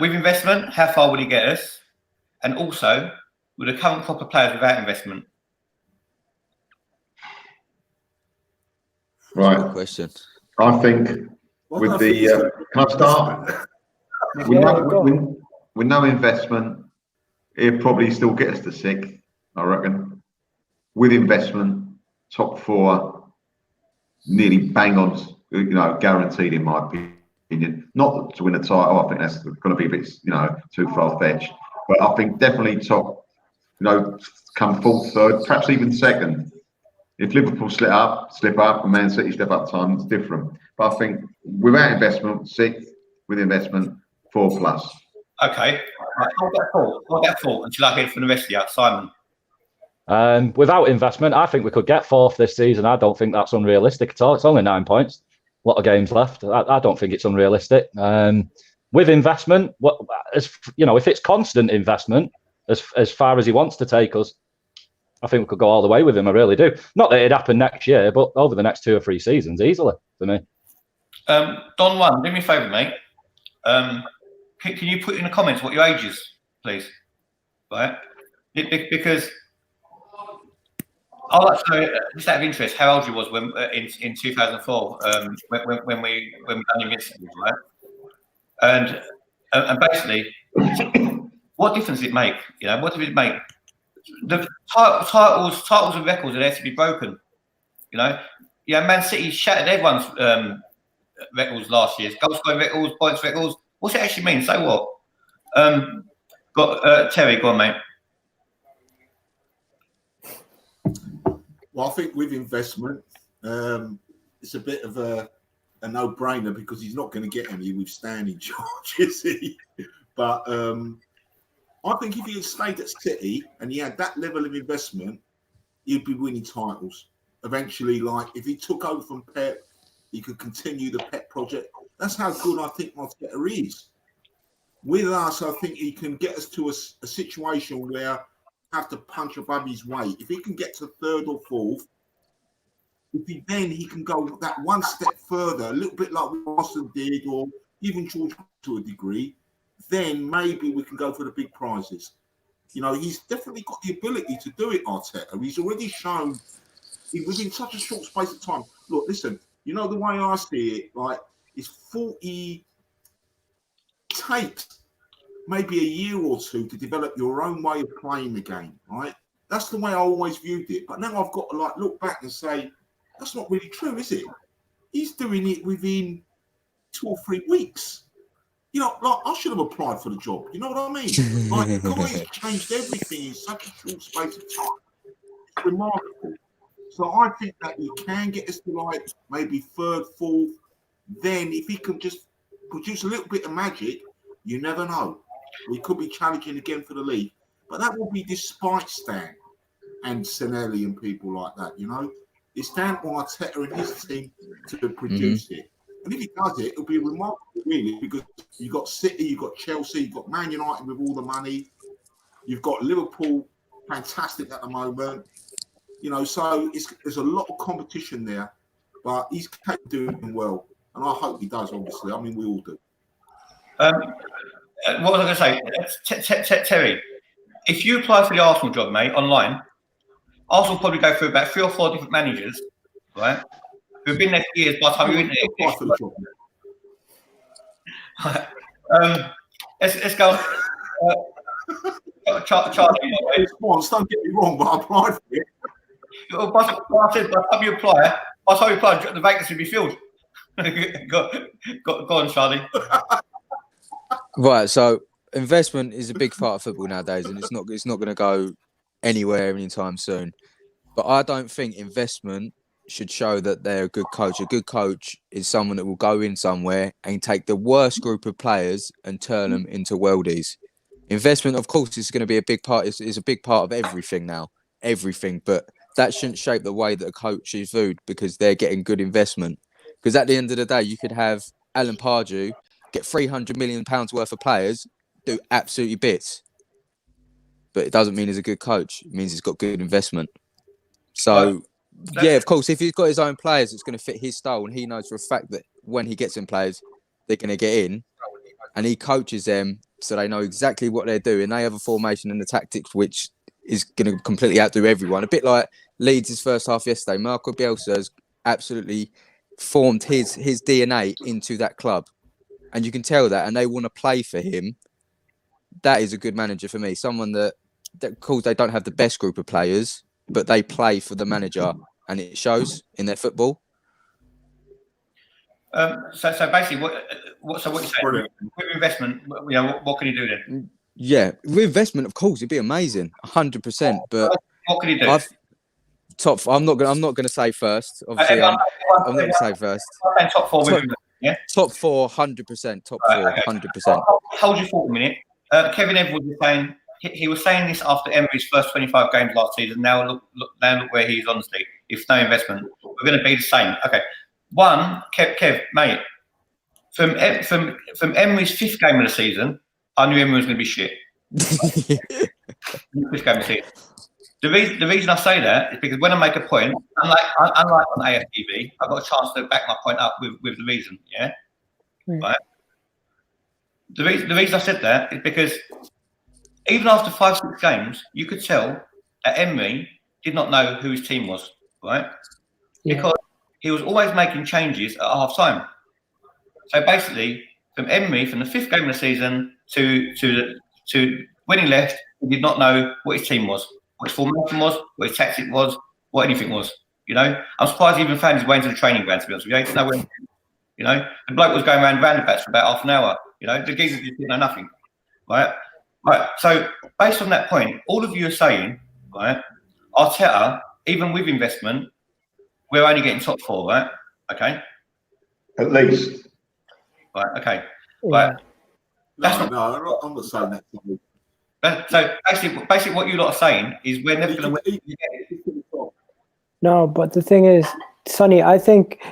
with investment? How far would he get us? And also, with the current crop of players without investment? Right. Good question. I think with the... can I start? With no investment, it'll probably still get us to 6th, I reckon. With investment, top 4, nearly bang on, you know, guaranteed in my opinion. Not to win a title, I think that's going to be a bit, you know, too far-fetched. But I think definitely top, you know, come 4th, 3rd, perhaps even 2nd. If Liverpool slip up and Man City step up time, it's different. But I think without investment, 6th, with investment, 4+. Okay. Right. Hold that thought until I hear from the rest of you, Simon. Without investment, I think we could get 4th this season. I don't think that's unrealistic at all. It's only 9 points. A lot of games left. I don't think it's unrealistic. With investment, if it's constant investment, as far as he wants to take us, I think we could go all the way with him. I really do. Not that it'd happen next year, but over the next 2 or 3 seasons, easily for me. Don One, do me a favour, mate. Can you put in the comments what your age is, please? Right? Because I'd like to know, just out of interest, how old you was when in 2004 when we done Invincibles, right? And basically, what difference did it make? You know, what did it make? The titles and records are there to be broken. You know, Man City shattered everyone's records last year. Goal scoring records, points records. What's it actually mean? So what? Terry, go on, mate. Well, I think with investment, it's a bit of a no-brainer because he's not going to get any with standing charge, is he? But I think if he had stayed at City and he had that level of investment, he'd be winning titles. Eventually, like if he took over from Pep, he could continue the Pep project. That's how good I think Arteta is. With us, I think he can get us to a situation where have to punch above his weight. If he can get to 3rd or 4th, then he can go that one step further, a little bit like what Arsenal did, or even George to a degree, then maybe we can go for the big prizes. You know, he's definitely got the ability to do it, Arteta. He's already shown within such a short space of time. Look, listen, you know, the way I see it, like, it's 40 takes maybe a year or two to develop your own way of playing the game, right? That's the way I always viewed it. But now I've got to like look back and say, that's not really true, is it? He's doing it within 2 or 3 weeks. You know, like I should have applied for the job. You know what I mean? Like the guy's changed everything in such a short space of time. It's remarkable. So I think that he can get us to like maybe third, fourth. Then if he can just produce a little bit of magic, you never know. We could be challenging again for the league. But that will be despite Stan and Senelli and people like that, you know. It's down to Arteta and his team to produce it. And if he does it, it'll be remarkable, really, because you've got City, you've got Chelsea, you've got Man United with all the money. You've got Liverpool, fantastic at the moment. You know, so there's a lot of competition there. But he's doing well. And I hope he does, obviously. I mean, we all do. What was I going to say? Terry, if you apply for the Arsenal job, mate, online, Arsenal probably go through about 3 or 4 different managers, right? Who've been there for years by the time you're in there. Apply for the job. Let's go. Charlie, don't get me wrong, but I applied for it. By the time you apply, the vacancy will be filled. Go on, Charlie. Right, so investment is a big part of football nowadays, and it's not going to go anywhere anytime soon. But I don't think investment should show that they're a good coach. A good coach is someone that will go in somewhere and take the worst group of players and turn them into worldies. Investment, of course, is going to be a big part. Is a big part of everything now, everything. But that shouldn't shape the way that a coach is viewed because they're getting good investment. Because at the end of the day, you could have Alan Pardew get £300 million worth of players, do absolutely bits. But it doesn't mean he's a good coach. It means he's got good investment. So, yeah, of course, if he's got his own players, it's going to fit his style. And he knows for a fact that when he gets in players, they're going to get in. And he coaches them so they know exactly what they're doing. They have a formation and a tactics which is going to completely outdo everyone. A bit like Leeds' first half yesterday. Marco Bielsa has absolutely formed his DNA into that club. And you can tell that. And they want to play for him. That is a good manager for me. Someone that of course, they don't have the best group of players, but they play for the manager, and it shows in their football. So basically, what you're saying with investment, you know, what can you do then? Yeah, with investment, of course, it'd be amazing, 100%. But what can you do? I'm not going to say first. Obviously, I'm not going to say first. Top 4 with investment, yeah. Top 4, 100%. Top 4, 100%. Hold your thought a minute. Kevin Edwards was saying. He was saying this after Emery's first 25 games last season. Now look where he is, honestly. If no investment, we're going to be the same. Okay. One, Kev, mate, from Emery's 5th game of the season, I knew Emery was going to be shit. 5th game of the season. The reason I say that is because when I make a point, unlike on AFTV, I've got a chance to back my point up with the reason, yeah? Right? The reason I said that is because even after 5-6 games, you could tell that Emery did not know who his team was, right? Yeah. Because he was always making changes at half time. So basically, from Emery, from the 5th game of the season to when he left, he did not know what his team was, what his formation was, what his tactic was, what anything was. You know, I'm surprised he even found his way into the training ground. To be honest with you, he didn't know where. You know, the bloke was going around roundabouts for about half an hour. You know, the geezer just didn't know nothing, right? Right, so based on that point, all of you are saying, right, Arteta, even with investment, we're only getting top 4, right? Okay. At least. Right, okay. Right. I'm not saying that. So basically what you lot are saying is we're never going to win. No, but the thing is, Sonny, I think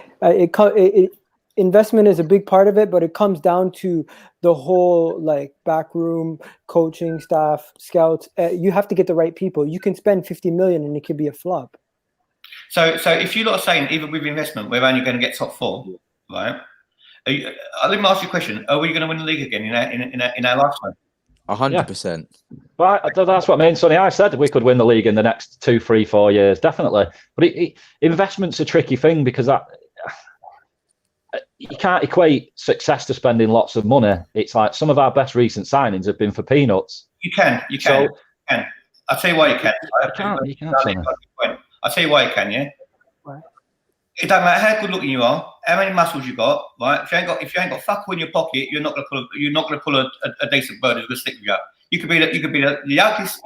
investment is a big part of it, but it comes down to the whole like backroom coaching staff, scouts. You have to get the right people. You can spend 50 million and it could be a flop. So if you lot are saying even with investment we're only going to get top 4, right? Let me ask you a question: are we going to win the league again in our lifetime? 100%. But that's what I mean, Sonny. I said we could win the league in the next 2, 3, 4 years, definitely. But investment's a tricky thing because you can't equate success to spending lots of money. It's like some of our best recent signings have been for peanuts. You can. I'll tell you why you can. You can't, Sonny. I'll tell you why you can, yeah? Right. It don't matter how good looking you are, how many muscles you got, right? If you ain't got fuck all in your pocket, you're not gonna pull a decent bird who's gonna stick with you. You could be the ugliest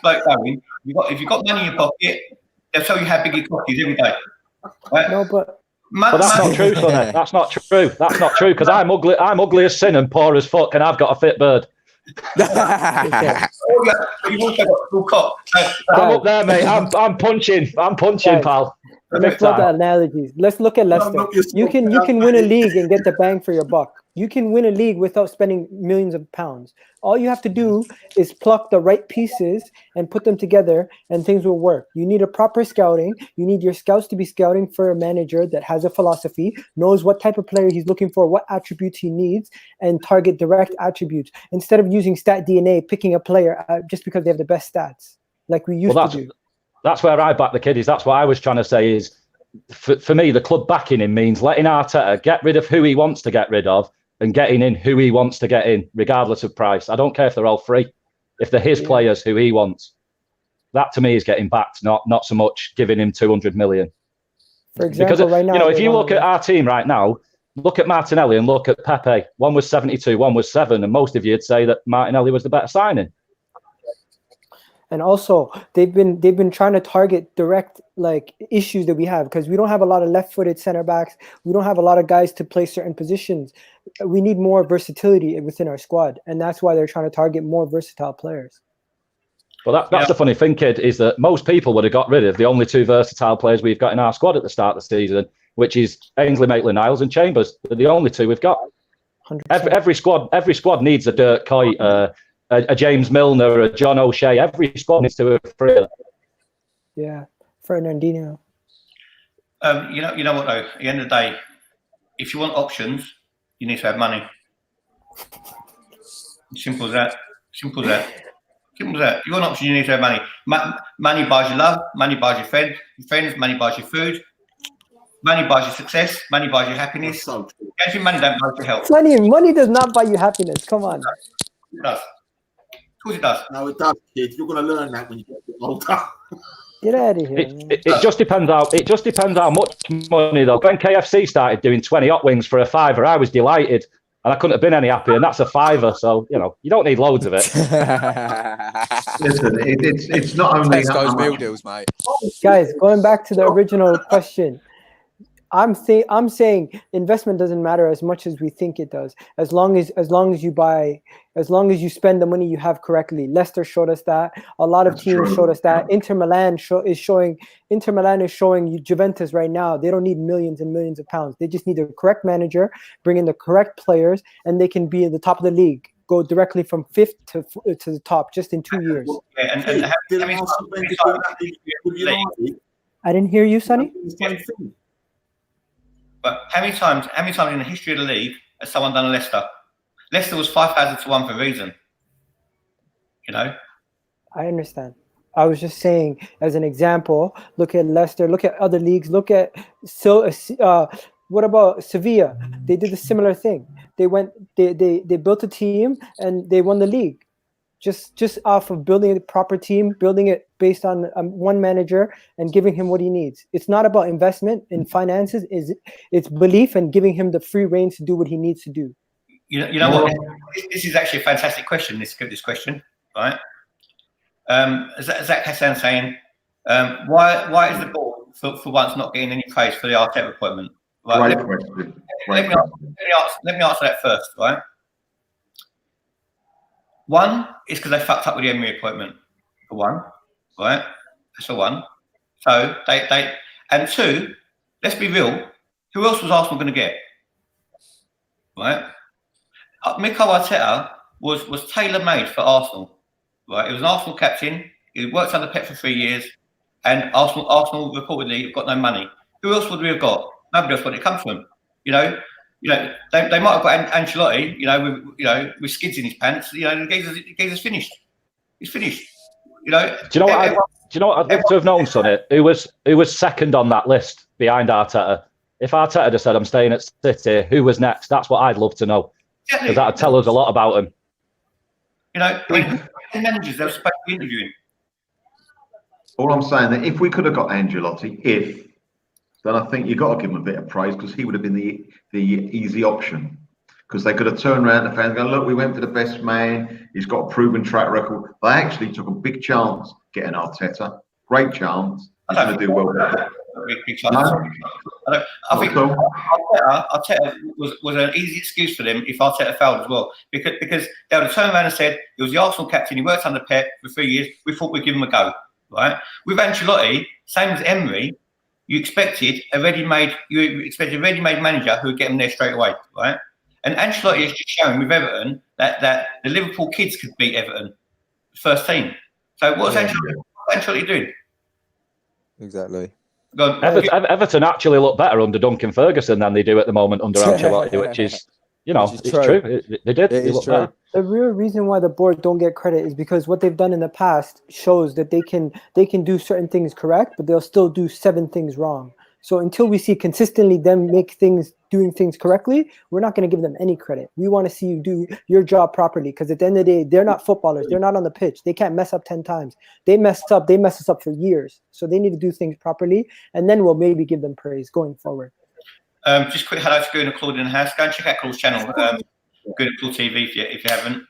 bloke going. If you've got money in your pocket, they'll tell you how big your cock is every day. Right? No, but that's not true, Sonny. That's not true. That's not true because I'm ugly as sin and poor as fuck, and I've got a fit bird. You've also got a full cock. I'm up there, mate. I'm punching, Guys, pal. let's look at analogies. Let's look at Leicester. You can win a league and get the bang for your buck. You can win a league without spending millions of pounds. All you have to do is pluck the right pieces and put them together, and things will work. You need a proper scouting. You need your scouts to be scouting for a manager that has a philosophy, knows what type of player he's looking for, what attributes he needs, and target direct attributes instead of using stat DNA, picking a player just because they have the best stats, like we used to do. That's where I back the kiddies. That's what I was trying to say is, for me, the club backing him means letting Arteta get rid of who he wants to get rid of and getting in who he wants to get in, regardless of price. I don't care if they're all free. If they're his players who he wants, that to me is getting backed, not so much giving him 200 million. For example, because, right now, if you look at our team right now, look at Martinelli and look at Pepe. One was 72, one was 7, and most of you'd say that Martinelli was the better signing. And also, they've been trying to target direct issues that we have, because we don't have a lot of left-footed center backs. We don't have a lot of guys to play certain positions. We need more versatility within our squad, and that's why they're trying to target more versatile players. Well, that's the funny thing, kid, is that most people would have got rid of the only 2 versatile players we've got in our squad at the start of the season, which is Ainsley Maitland-Niles and Chambers. They're the only 2 we've got. Every squad needs a Dirk Kuyt, a James Milner, a John O'Shea. Every squad needs 2 or 3. Yeah, Fernandinho. You know what though? At the end of the day, if you want options, you need to have money. Simple as that. Simple as that. Simple as that. You want options, you need to have money. Money buys you love. Money buys your friends. Money buys you food. Money buys you success. Money buys you happiness. Actually, money don't buy your health. Money does not buy you happiness. Come on. It does. Of course it does. No, it does, kid. You're going to learn that when you get older. Get out of here. It just depends how much money though. When KFC started doing 20 hot wings for a $5, I was delighted, and I couldn't have been any happier. And that's a $5, so you don't need loads of it. Listen, it's not only Tesco's meal deals, mate. Guys, going back to the original question, I'm saying investment doesn't matter as much as we think it does. As long as you spend the money you have correctly. Leicester showed us that. A lot of teams showed us that. Inter Milan is showing you Juventus right now. They don't need millions and millions of pounds. They just need the correct manager, bring in the correct players, and they can be at the top of the league. Go directly from 5th to the top just in 2 years. Yeah, I didn't hear you, Sonny. But how many times in the history of the league has someone done a Leicester? Leicester was 5,000 to 1 for a reason. I understand. I was just saying, as an example, look at Leicester, look at other leagues, look at what about Sevilla? They did a similar thing. They built a team and they won the league. Just off of building a proper team, building it based on one manager and giving him what he needs. It's not about investment in finances. It's belief and giving him the free reins to do what he needs to do. You know what? This is actually a fantastic question. This question, right? Zach Hassan saying, why is the board for once not getting any praise for the Arteta appointment? Right? Great question. Let me answer that first, right? One is because they fucked up with the Emery appointment. For one, right? That's for one. So they and 2, let's be real. Who else was Arsenal going to get? Right? Mikel Arteta was tailor-made for Arsenal. Right? He was an Arsenal captain. He worked under Pep for 3 years. and Arsenal reportedly have got no money. Who else would we have got? Nobody else would it come from. You know, they might have got Ancelotti, with skids in his pants. The geezer's finished. He's finished. Do you know what I'd love to have known, Sonny? Who was second on that list behind Arteta? If Arteta had said, I'm staying at City, who was next? That's what I'd love to know. Because that'd tell us a lot about him. Managers they're supposed to be interviewing. All I'm saying that if we could have got Ancelotti, then I think you've got to give him a bit of praise because he would have been the easy option. Because they could have turned around to the fans and go, look, we went for the best man. He's got a proven track record. They actually took a big chance getting Arteta. Great chance. He's going to do well with it. Big chance. I think Arteta was an easy excuse for them if Arteta failed as well. Because they would have turned around and said, he was the Arsenal captain, he worked under Pep for 3 years, we thought we'd give him a go. Right? With Ancelotti, same as Emery, you expected a ready-made manager who would get them there straight away, right? And Ancelotti has just shown with Everton that the Liverpool kids could beat Everton first team. So what's Ancelotti doing? Exactly. Everton actually look better under Duncan Ferguson than they do at the moment under Ancelotti, which is it's true. They did. It is true. The real reason why the board don't get credit is because what they've done in the past shows that they can do certain things correct, but they'll still do 7 things wrong. So until we see consistently them doing things correctly, we're not going to give them any credit. We want to see you do your job properly because at the end of the day, they're not footballers. They're not on the pitch. They can't mess up 10 times. They mess us up for years. So they need to do things properly, and then we'll maybe give them praise going forward. Just quick hello to Gunnar Claude in the house. Go and check out Claude's channel, Gunnar Claude TV if you haven't.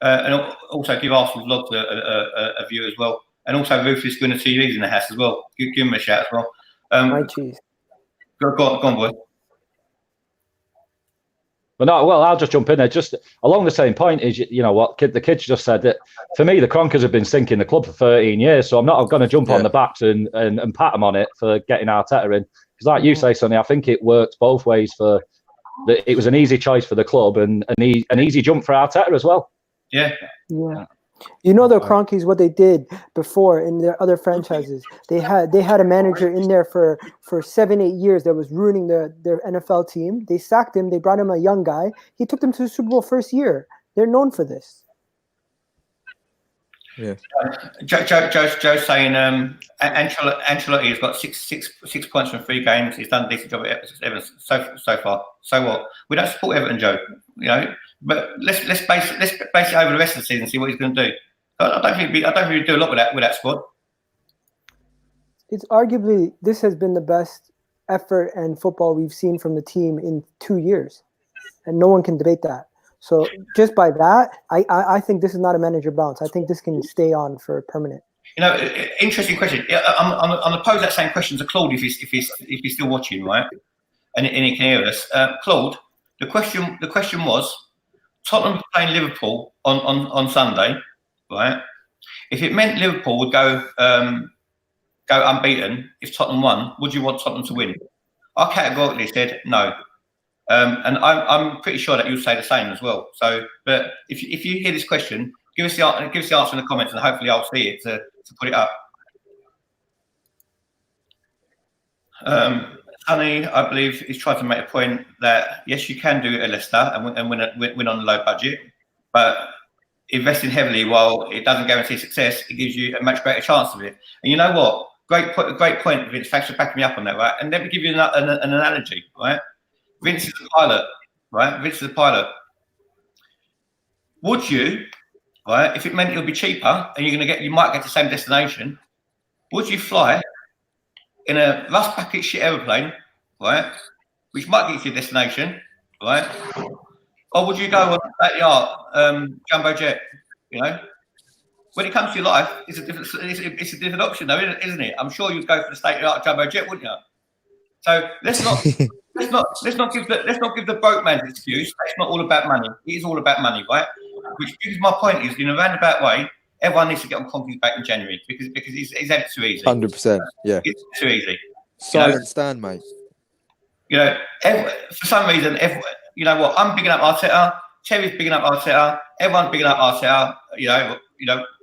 And also give Arsenal vlogs a view as well. And also Ruthless Gunnar TV's in the house as well. Give him a shout as well. My cheese. Go on, boy. Well, I'll just jump in there. Just along the same point is, the kids just said that for me, the Kroenkers have been sinking the club for 13 years. So I'm not going to jump on the backs and pat them on it for getting Arteta in. Because like you say, Sonny, I think it worked both ways it was an easy choice for the club and an easy jump for Arteta as well. Yeah. The Kroenkes, what they did before in their other franchises, they had a manager in there for 7-8 years that was ruining their NFL team. They sacked him. They brought him a young guy. He took them to the Super Bowl first year. They're known for this. Yeah. Joe's saying Ancelotti has got six points from 3 games. He's done a decent job at Everton so far. So what? We don't support Everton, Joe. But let's base it over the rest of the season and see what he's going to do. I don't think he'd do a lot with that squad. It's arguably this has been the best effort and football we've seen from the team in 2 years, and no one can debate that. So just by that, I think this is not a manager bounce. I think this can stay on for permanent. Interesting question. I'm going to pose that same question to Claude if he's still watching, right? And he can hear us. Claude, the question was, Tottenham playing Liverpool on Sunday, right? If it meant Liverpool would go unbeaten if Tottenham won, would you want Tottenham to win? I categorically said no. And I'm pretty sure that you'll say the same as well. So, but if you hear this question, give us the answer in the comments, and hopefully I'll see it to put it up. Sonny, I believe, is trying to make a point that yes, you can do it at Leicester and win on a low budget, but investing heavily, while it doesn't guarantee success, it gives you a much greater chance of it. And you know what? Great point, Vince. Thanks for backing me up on that, right? And let me give you an analogy, right? Vince is a pilot, right? Vince is a pilot. Would you, right, if it meant it'll be cheaper and you might get to the same destination, would you fly in a rust packet shit aeroplane, right, which might get you to your destination, right? Or would you go on that jumbo jet? When it comes to your life, it's a different option, though, isn't it? I'm sure you'd go for the state-of-the-art jumbo jet, wouldn't you? So let's not give the broke man's excuse. It's not all about money. It is all about money, right? Which proves my point is, in a roundabout way, everyone needs to get on Kroenke's back in January because he's had it too easy. 100%, yeah. It's too easy. Silent stand, mate. For some reason, I'm bigging up Arteta. Terry's bigging up Arteta. Everyone's bigging up Arteta.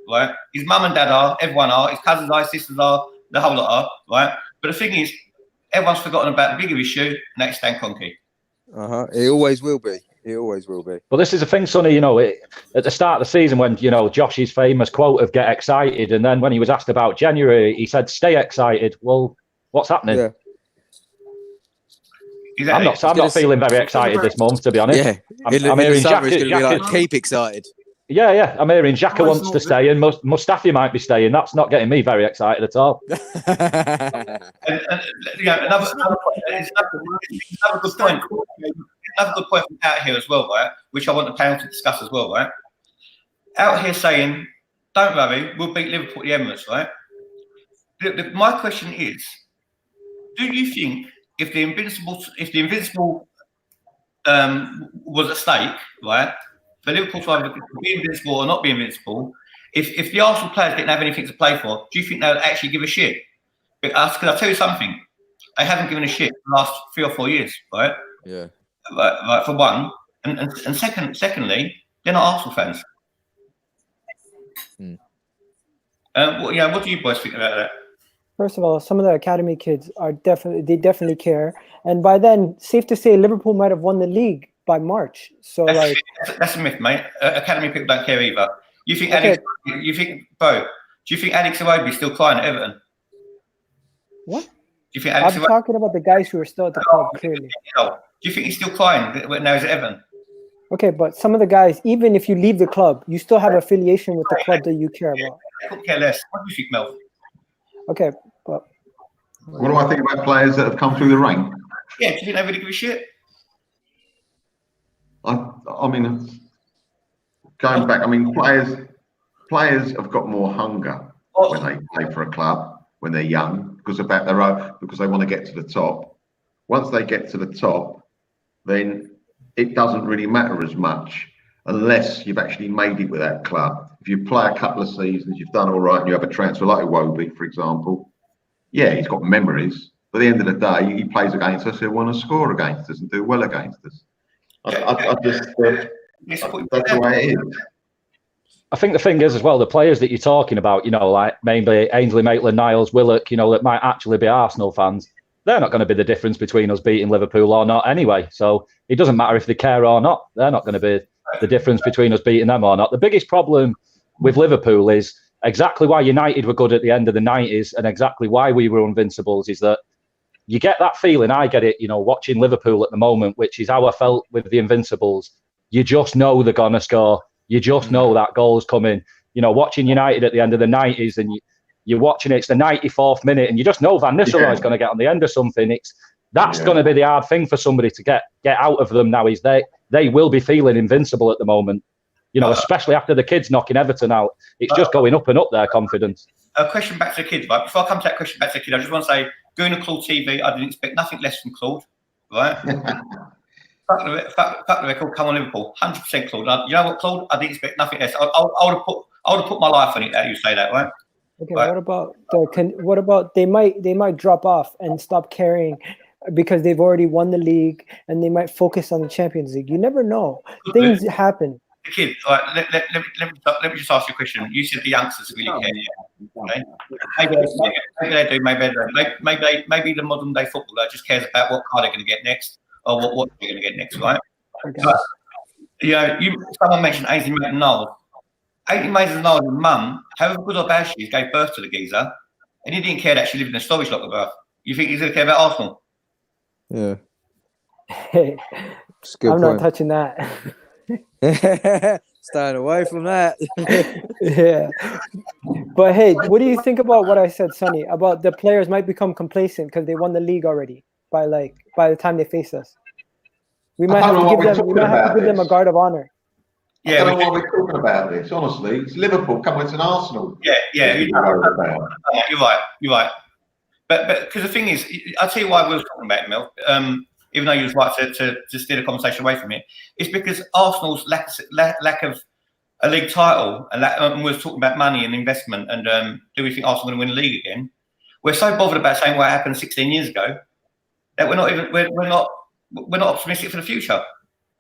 Right? His mum and dad are. Everyone are. His cousins are. His sisters are. the whole lot are, right? But the thing is, everyone's forgotten about the bigger issue, and that's Stan Kroenke. It always will be. It always will be. But this is the thing, Sonny, at the start of the season when, Josh's famous quote of get excited, and then when he was asked about January, he said, stay excited. Well, what's happening? Yeah. Exactly. I'm not feeling very excited this month, to be honest. Yeah. I'm in the hearing summer, it's going to be Xhaka- like, keep excited. Yeah. I'm hearing Xhaka wants to stay and Mustafi might be staying. That's not getting me very excited at all. Another good point. Another good point out here as well, right? Which I want the panel to discuss as well, right? Out here saying, "Don't worry, we'll beat Liverpool at the Emirates," right? My question is, do you think if the invincible was at stake, right? For Liverpool to either be invincible or not be invincible, if the Arsenal players didn't have anything to play for, do you think they would actually give a shit? Because I'll tell you something, they haven't given a shit for the last 3 or 4 years, right? Yeah. Right, for one, and secondly, they're not Arsenal fans. What do you boys think about that? First of all, some of the academy kids are definitely care, and by then, safe to say, Liverpool might have won the league by March. So that's a myth, mate. Academy people don't care either. You think Okay. Do you think Alex Iwobi's still crying at Everton? What? Do you think Alex I'm talking about the guys who are still at the club, clearly. Do you think he's still crying now he's at Everton? Okay, but some of the guys, even if you leave the club, you still have affiliation with the club that you care about. I couldn't care less. What do you think, Mel? Okay, but What do I think about players that have come through the rank? Yeah, do you think they really give a shit? I mean, going back, I mean, players have got more hunger when they play for a club when they're young because they want to get to the top. Once they get to the top, then it doesn't really matter as much unless you've actually made it with that club. If you play a couple of seasons, you've done all right, and you have a transfer like Iwobi, for example. Yeah, he's got memories, but at the end of the day, he plays against us. He'll want to score against us and do well against us. That's the way it is. I think the thing is as well, the players that you're talking about, like maybe Ainsley Maitland-Niles, Willock, that might actually be Arsenal fans, they're not going to be the difference between us beating Liverpool or not anyway. So it doesn't matter if they care or not. They're not going to be the difference between us beating them or not. The biggest problem with Liverpool is exactly why United were good at the end of the 90s and exactly why we were invincibles is that you get that feeling, I get it, watching Liverpool at the moment, which is how I felt with the Invincibles. You just know they're going to score. You just know that goal's coming. Watching United at the end of the 90s and you're watching it's the 94th minute and you just know Van Nistelrooy's going to get on the end of something. That's going to be the hard thing for somebody to get out of them now is they will be feeling invincible at the moment. Especially after the kids knocking Everton out. It's just going up and up their confidence. A question back to the kids, right? Before I come to that question back to the kids, I just want to say, going to Claude TV, I didn't expect nothing less from Claude, right? Fuck the record, come on Liverpool, 100% Claude. You know what, Claude? I didn't expect nothing less. I would have put my life on it that you say that, right? okay, right. What about they might drop off and stop caring because they've already won the league and they might focus on the Champions League. You never know. Things happen. The kids, right? Let me just ask you a question. You said the youngsters really care. Okay? Maybe they do. Maybe the modern day footballer just cares about what car they're going to get next or what they're going to get next, right? Okay. But, someone mentioned Ainsley Maitland-Niles. Ainsley Maitland-Niles' mum, however good or bad she is, gave birth to the geezer, and he didn't care that she lived in a storage locker birth. You think he's going to care about Arsenal? Yeah. Hey, I'm not touching that. Staying away from that. Yeah. But hey, what do you think about what I said, Sonny, about the players might become complacent because they won the league already by the time they face us? We might have to give them a guard of honor. I don't know why we're talking about this. Honestly, it's Liverpool. Come on, it's an Arsenal. Yeah. You're right. But because the thing is, I'll tell you why we were talking about it, Mel. Even though you was right to steer the conversation away from it, it's because Arsenal's lack of a league title and we were talking about money and investment and do we think Arsenal going to win the league again? We're so bothered about saying what happened 16 years ago that we're not optimistic for the future.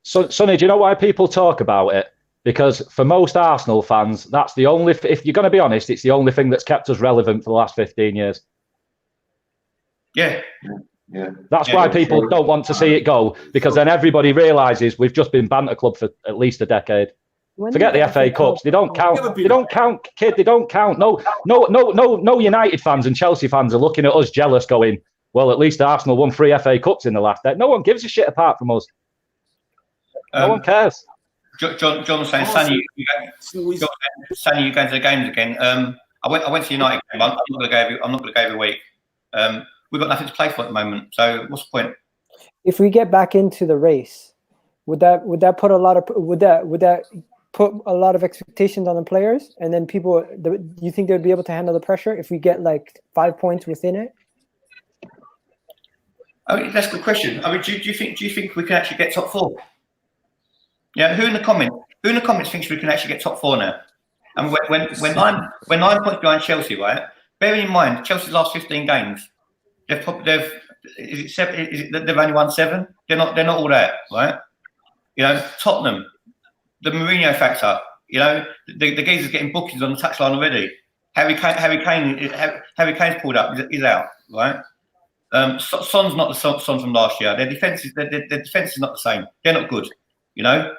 So, Sonny, do you know why people talk about it? Because for most Arsenal fans, that's the only. If you're going to be honest, it's the only thing that's kept us relevant for the last 15 years. Yeah. Yeah. That's why people don't want to see it go, because then everybody realises we've just been banter club for at least a decade. Forget the FA Cups. They don't count. They don't count, kid. They don't count. No United fans and Chelsea fans are looking at us jealous going, well, at least Arsenal won 3 FA Cups in the last day. No one gives a shit apart from us. No one cares. John saying, Sonny, you going to the games again. I went to United game. I'm not going to go every week. We've got nothing to play for at the moment. So what's the point? If we get back into the race, would that put a lot of expectations on the players? And then people, you think they'd be able to handle the pressure if we get like 5 points within it? I mean, that's a good question. I mean, do you think we can actually get top 4? Yeah, who in the comments thinks we can actually get top 4 now? And when 9 points behind Chelsea, right? Bearing in mind Chelsea's last 15 games, they've only won 7. They're not all that, right? You know, Tottenham, the Mourinho factor. You know, the geezer's getting bookings on the touchline already. Harry Kane's pulled up. He's out, right? Son's not the Son from last year. Their defense is not the same. They're not good. You know,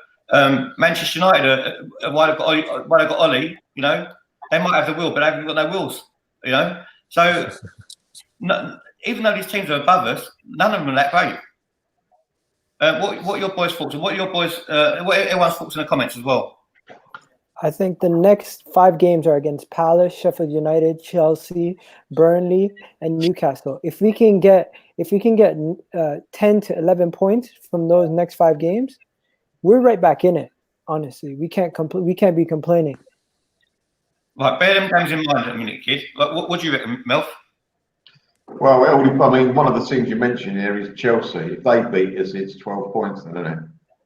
Manchester United, while they've got Ollie, you know, they might have the will, but they haven't got no wills. You know, so even though these teams are above us, none of them are that great. What are your boys' thoughts? And what everyone's thoughts in the comments as well? I think the next 5 games are against Palace, Sheffield United, Chelsea, Burnley, and Newcastle. If we can get 10 to 11 points from those next 5 games, we're right back in it. Honestly, we can't be complaining. Right, bear them games in mind a minute, kid. What do you reckon, Melf? Well, I mean, one of the things you mentioned here is Chelsea. If they beat us, it's 12 points, then, isn't it?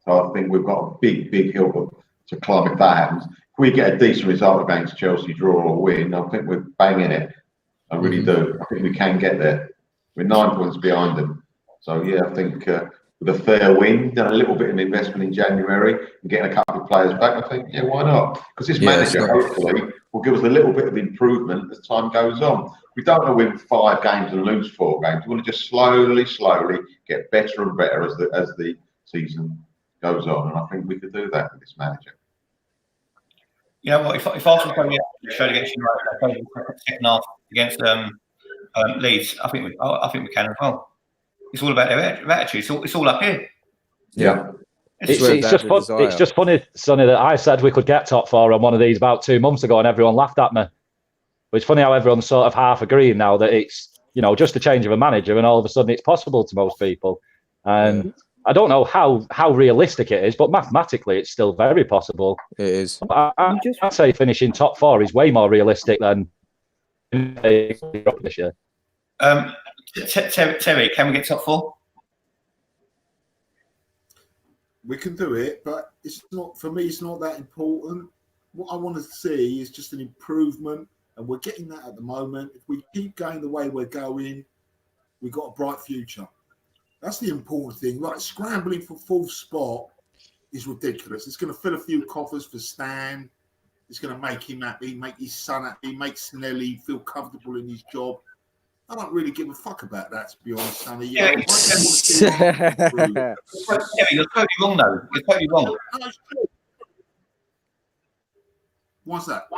So I think we've got a big hill to climb if that happens. If we get a decent result against Chelsea, draw or win, I think we're banging it. I really do. I think we can get there. We're 9 points behind them. So, yeah, I think with a fair win, done a little bit of investment in January and getting a couple of players back, I think, yeah, why not? Because this manager, hopefully, will give us a little bit of improvement as time goes on. We don't want to win 5 games and lose 4 games. We want to just slowly get better and better as the season goes on. And I think we could do that with this manager. You know what? If Arsenal showed against United, second half against Leeds, I think we can as well. It's all about their attitude. It's all up here. Yeah. It's just funny, Sonny, that I said we could get top 4 on one of these about 2 months ago, and everyone laughed at me. But it's funny how everyone's sort of half agreeing now that it's, you know, just a change of a manager, and all of a sudden it's possible to most people. And I don't know how realistic it is, but mathematically it's still very possible. It is. I'd say finishing top 4 is way more realistic than this year. Terry, can we get top 4? We can do it, but it's not, for me, it's not that important. What I want to see is just an improvement, and we're getting that at the moment. If we keep going the way we're going, we've got a bright future. That's the important thing. Like, scrambling for 4th spot is ridiculous. It's going to fill a few coffers for Stan. It's going to make him happy, make his son happy, make Snelly feel comfortable in his job. I don't really give a fuck about that, to be honest, Sonny. Yeah, I just want to see you're totally wrong, though. You're totally wrong. What's that?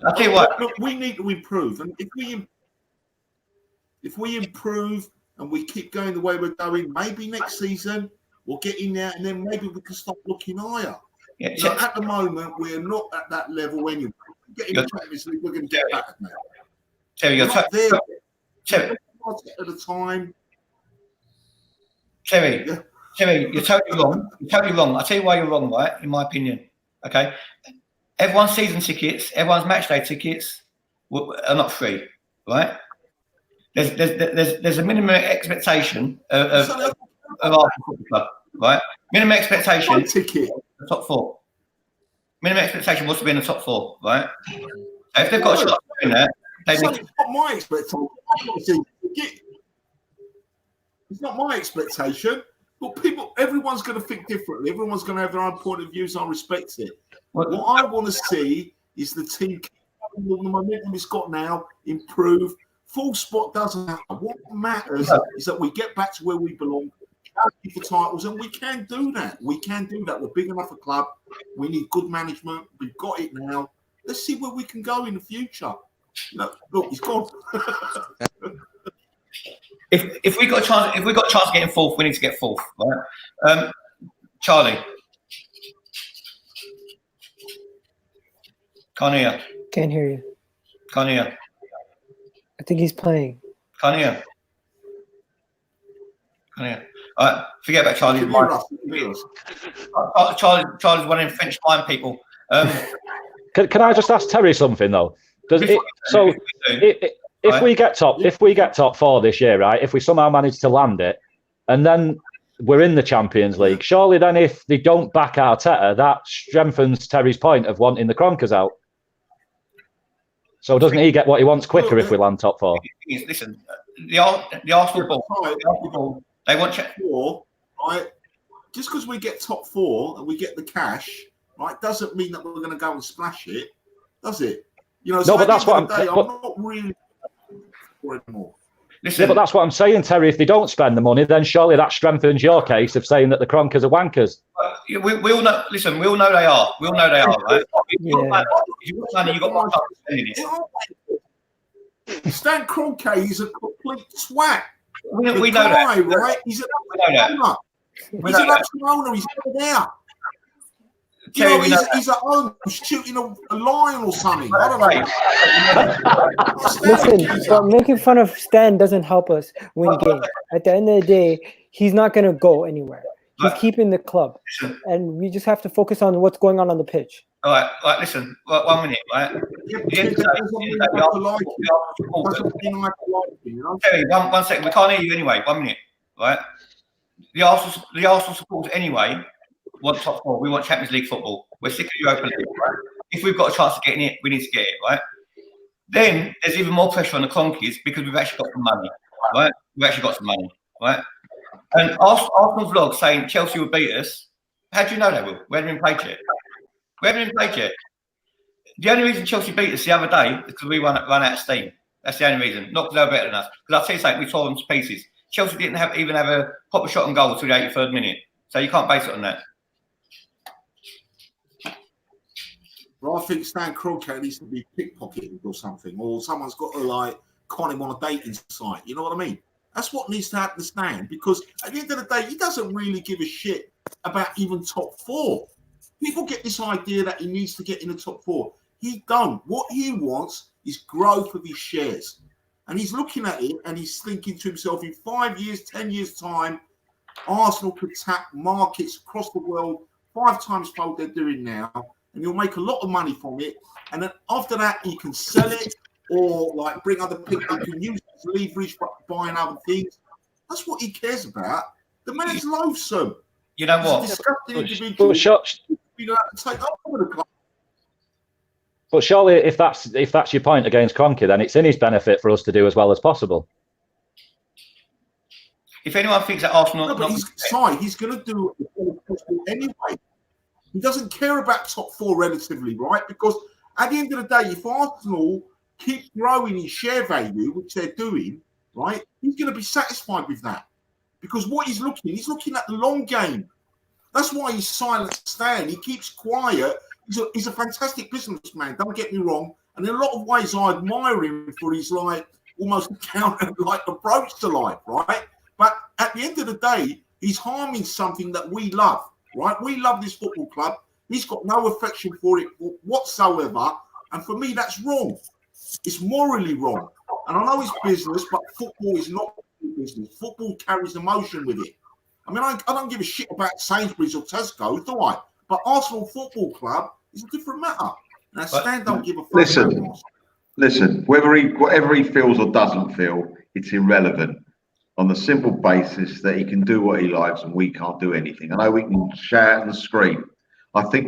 I'll tell you what. Look, we need to improve, and if we improve and we keep going the way we're going, maybe next season we'll get in there, and then maybe we can stop looking higher. Yeah, so at the moment, we're not at that level anyway. Getting the Champions League, we're going to get back now. Terry, you're there. Terry, at a time. Terry, you're totally wrong. You're totally wrong. I'll tell you why you're wrong, right? In my opinion, okay. Everyone's season tickets, everyone's match day tickets are not free, right? There's a minimum expectation of Arsenal Football Club, right? Minimum expectation. Ticket. The top 4. Minimum expectation was to be in the top 4, right? So if they've got a shot of doing that, it's not my expectation. It's not my expectation. But everyone's going to think differently. Everyone's going to have their own point of views. I respect it. What I want to see is the team, the momentum it's got now, improve, Full spot doesn't matter. What matters is that we get back to where we belong, for titles, and we can do that. We can do that. We're big enough a club. We need good management. We've got it now. Let's see where we can go in the future. Look, he's gone. If we got a chance, of getting fourth, we need to get fourth, right? Charlie, can't hear. Can't hear you. Can't hear. I think he's playing. Can't hear. Can't hear. All right, forget about Charlie. Charlie's one of them French flying people. Can I just ask Terry something though? If we get top four this year, right? If we somehow manage to land it, and then we're in the Champions League, surely then if they don't back Arteta, that strengthens Terry's point of wanting the Kroenkes out. So doesn't he get what he wants quicker if we land top four? Listen, the Arsenal ball, they want top four, right? Just because we get top four and we get the cash, right, doesn't mean that we're going to go and splash it, does it? You know, no, but that's what I'm not really for it more. Listen, yeah, but that's what I'm saying, Terry. If they don't spend the money, then surely that strengthens your case of saying that the Kroenkes are wankers. We all know. Listen, we all know they are. We all know they are, right? Yeah. If you've got money, you've got one chance of spending it. Stan Kroenke is a complete twat. We know that, right? He's an owner. He's an actual owner. He's over there. You know, he's at home shooting a lion or something. I don't know. Listen, but making fun of Stan doesn't help us win games. At the end of the day, he's not going to go anywhere. He's keeping the club. And we just have to focus on what's going on the pitch. All right, listen, 1 minute, right? Terry, one second. We can't hear you anyway. 1 minute, right? The Arsenal supporters anyway want top four. We want Champions League football. We're sick of Europa League, right? If we've got a chance of getting it, we need to get it, right? Then there's even more pressure on the Kroenkes because we've actually got some money, right? We've actually got some money, right? And Arsenal vlog saying Chelsea will beat us. How do you know they will? We haven't even played yet. The only reason Chelsea beat us the other day is because we run out of steam. That's the only reason. Not because they were better than us. Because I'll tell you something, we tore them to pieces. Chelsea didn't even have a proper shot on goal until the 83rd minute. So you can't base it on that. Well, I think Stan Kroenke needs to be pickpocketed or something, or someone's got to con him on a dating site. You know what I mean? That's what needs to happen to Stan, because at the end of the day, he doesn't really give a shit about even top four. People get this idea that he needs to get in the top four. He don't. What he wants is growth of his shares. And he's looking at it and he's thinking to himself, in 5 years, 10 years' time, Arsenal could tap markets across the world 5 times what they're doing now. And you'll make a lot of money from it. And then after that, he can sell it or bring other people. He can use it as leverage for buying other things. That's what he cares about. The man's loathsome. You know what? He's a disgusting individual. Take over the club. But surely, if that's your point against Kroenke, then it's in his benefit for us to do as well as possible. If anyone thinks that Arsenal, no, but he's going to do it anyway. He doesn't care about top four relatively, right? Because at the end of the day, if Arsenal keep growing in share value, which they're doing, right, he's going to be satisfied with that. Because what he's looking at the long game. That's why he's silent Stan. He keeps quiet. He's a fantastic businessman, don't get me wrong. And in a lot of ways, I admire him for his almost approach to life, right? But at the end of the day, he's harming something that we love. Right, we love this football club. He's got no affection for it whatsoever, and for me, that's wrong. It's morally wrong. And I know it's business, but football is not business. Football carries emotion with it. I mean, I don't give a shit about Sainsbury's or Tesco, do I? But Arsenal Football Club is a different matter. Now, Stan don't give a fuck. Listen. Whatever he feels or doesn't feel, it's irrelevant. On the simple basis that he can do what he likes and we can't do anything. I know we can shout and scream. I think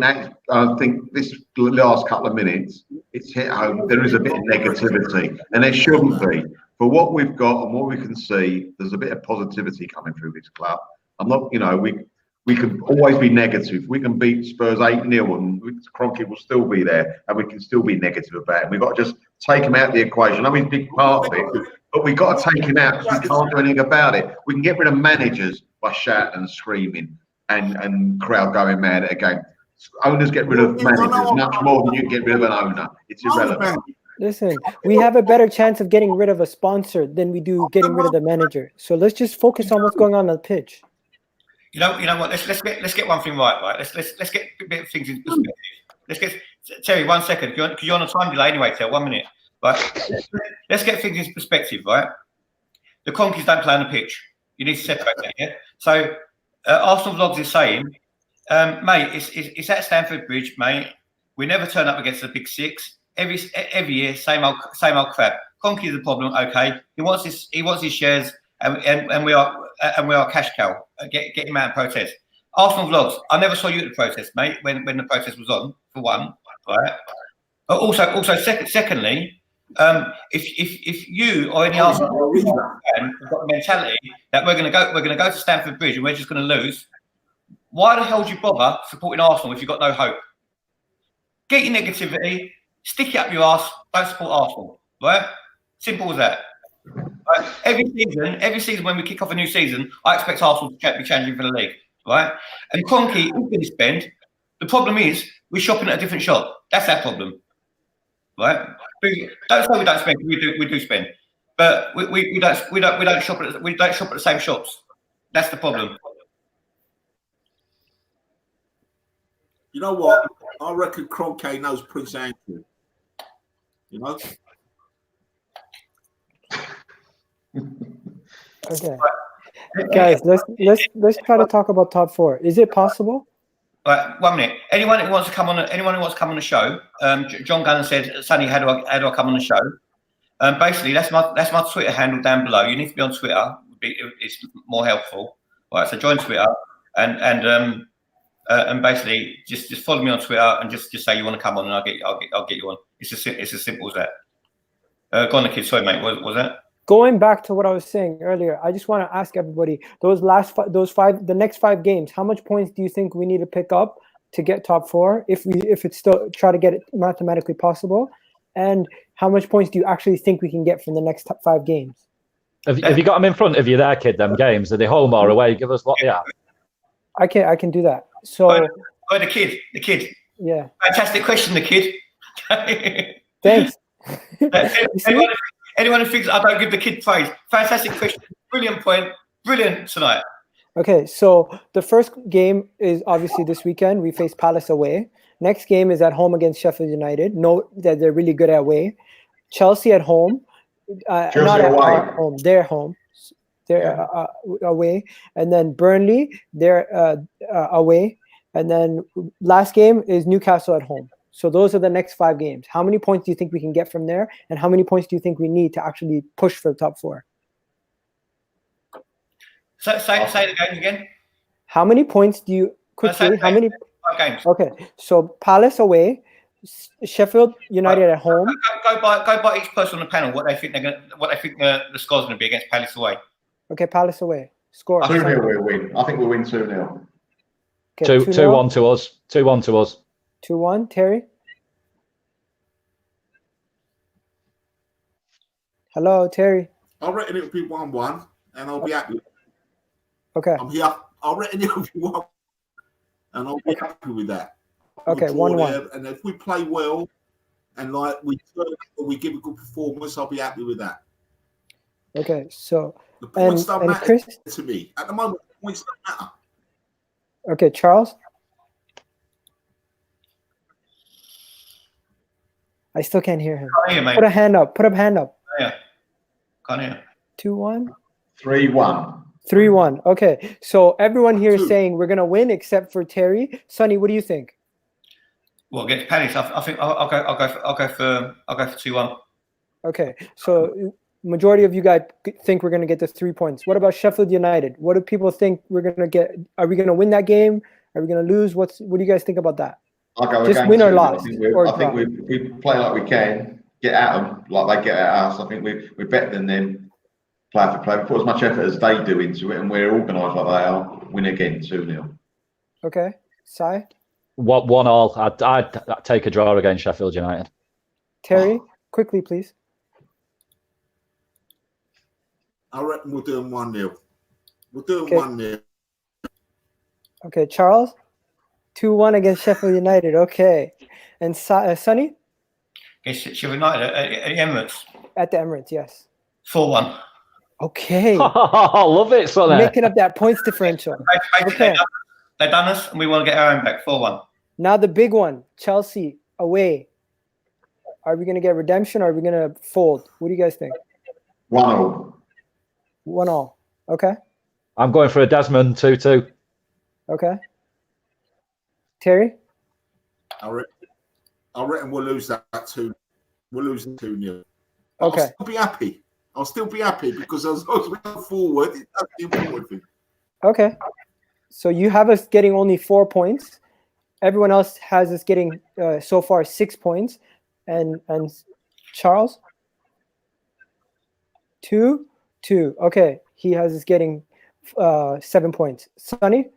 this last couple of minutes, it's hit home. There is a bit of negativity, and there shouldn't be. For what we've got and what we can see, there's a bit of positivity coming through this club. I'm not, we can always be negative. We can beat Spurs 8-0 and Kroenke will still be there and we can still be negative about it. We've got to just take him out of the equation. I mean, he's a big part of it, but we've got to take him out because we can't do anything about it. We can get rid of managers by shouting and screaming and crowd going mad at a game. Owners get rid of managers much more than you can get rid of an owner. It's irrelevant. Listen, we have a better chance of getting rid of a sponsor than we do getting rid of the manager. So let's just focus on what's going on the pitch. You know what? Let's get one thing right. Let's get a bit of things in perspective. Let's get Terry 1 second because you're on a time delay anyway. Terry, 1 minute. Right. Let's get things in perspective. Right. The Conkies don't play on the pitch. You need to separate that. Yeah. So Arsenal Vlogs is saying, mate, it's at Stamford Bridge, mate. We never turn up against the Big Six. Every year, same old crap. Conky is the problem. Okay, he wants his shares, and we are cash cow. Get him out and protest. Arsenal Vlogs. I never saw you at the protest, mate. When the protest was on, for one, right? Also, secondly, if you or any Arsenal fan have got the mentality that we're going to go to Stamford Bridge and we're just going to lose, why the hell do you bother supporting Arsenal if you've got no hope? Get your negativity. Stick it up your ass. Don't support Arsenal, right? Simple as that. Right? Every season when we kick off a new season, I expect Arsenal to be challenging for the league, right? And Kroenke is going to spend. The problem is we're shopping at a different shop. That's our problem, right? Don't say we don't spend. We do spend, but we don't shop at the same shops. That's the problem. You know what? I reckon Kroenke knows Prince Andrew. You know? Okay, guys, let's try to talk about top four. Is it possible? Right, 1 minute. Anyone who wants to come on the show, John Gunn said, "Sonny, how do I come on the show?" Basically, that's my Twitter handle down below. You need to be on Twitter; it's more helpful. Right, so join Twitter and basically just follow me on Twitter and just say you want to come on, and I'll get you on. It's as simple as that. Go on, the kid. Sorry, mate. What was that? Going back to what I was saying earlier, I just want to ask everybody the next 5 games. How much points do you think we need to pick up to get top 4? If it's still try to get it mathematically possible, and how much points do you actually think we can get from the next 5 games? Have you got them in front of you there, kid? Them games, are they home or away? Give us what they are. I can do that. So, the kid. Yeah. Fantastic question, the kid. Thanks. Anyone who thinks I don't give the kid praise, fantastic question, brilliant point, brilliant tonight. Okay, so the first game is obviously this weekend. We face Palace away. Next game is at home against Sheffield United. Know that they're really good at away. Chelsea at home. Not at home. They're home. They're away. And then Burnley, they're away. And then last game is Newcastle at home. So those are the next 5 games. How many points do you think we can get from there? And how many points do you think we need to actually push for the top 4? So say the game again. How many points do you quickly? How many 5 games? Okay, so Palace away, Sheffield United at home. Go by each person on the panel what they think the score's going to be against Palace away. Okay, Palace away. Score. 2-0 we'll win. I think we'll win 2-0. Okay, 2-1 to us. 2-1 to us. 2-1, Terry. Hello, Terry. I reckon it'll be 1-1, and I'll be happy. Okay. I'm here. I reckon it'll be 1, and I'll be happy with that. Okay, 1-1. And if we play well, and like we give a good performance, I'll be happy with that. Okay, so the points don't matter Chris? to me at the moment. The points don't matter. Okay, Charles. I still can't hear him. Can't hear, mate. Put a hand up. Put a hand up. Yeah. Can't hear. 2-1. 3-1. 3-1. Okay, so everyone here is saying we're gonna win except for Terry. Sonny, what do you think? Well, against Palace, I think I'll go for 2-1. Okay, so majority of you guys think we're gonna get the 3 points. What about Sheffield United? What do people think we're gonna get? Are we gonna win that game? Are we gonna lose? What do you guys think about that? I'll go just win or loss. I think we play like we can, get at them like they get at us. I think we're better than them, player for player. We put as much effort as they do into it, and we're organised like they are. Win again, 2-0. Okay, Sai? 1-1. I'd take a draw against Sheffield United. Terry, quickly, please. I reckon we'll do them 1-0. We'll do them Okay. 1-0. Okay, Charles, 2-1 against Sheffield United. Okay, and Sonny Against Sheffield United at the Emirates. at the Emirates. Yes. 4-1. Okay, Love it, Sonny. making up that points differential. Basically, Okay. they done us, and we want to get our own back. 4-1. Now the big one, Chelsea away. Are we gonna get redemption or are we gonna fold? What do you guys think? 1-0. 1-1. Okay. I'm going for a Desmond 2-2. Okay. Terry? I reckon we'll lose that 2. We'll lose 2-0. Okay. I'll still be happy. I'll still be happy because as long as we go forward, that's the important thing. Okay. So you have us getting only 4 points. Everyone else has us getting so far 6 points. And Charles? 2. Okay. He has us getting 7 points. Sonny?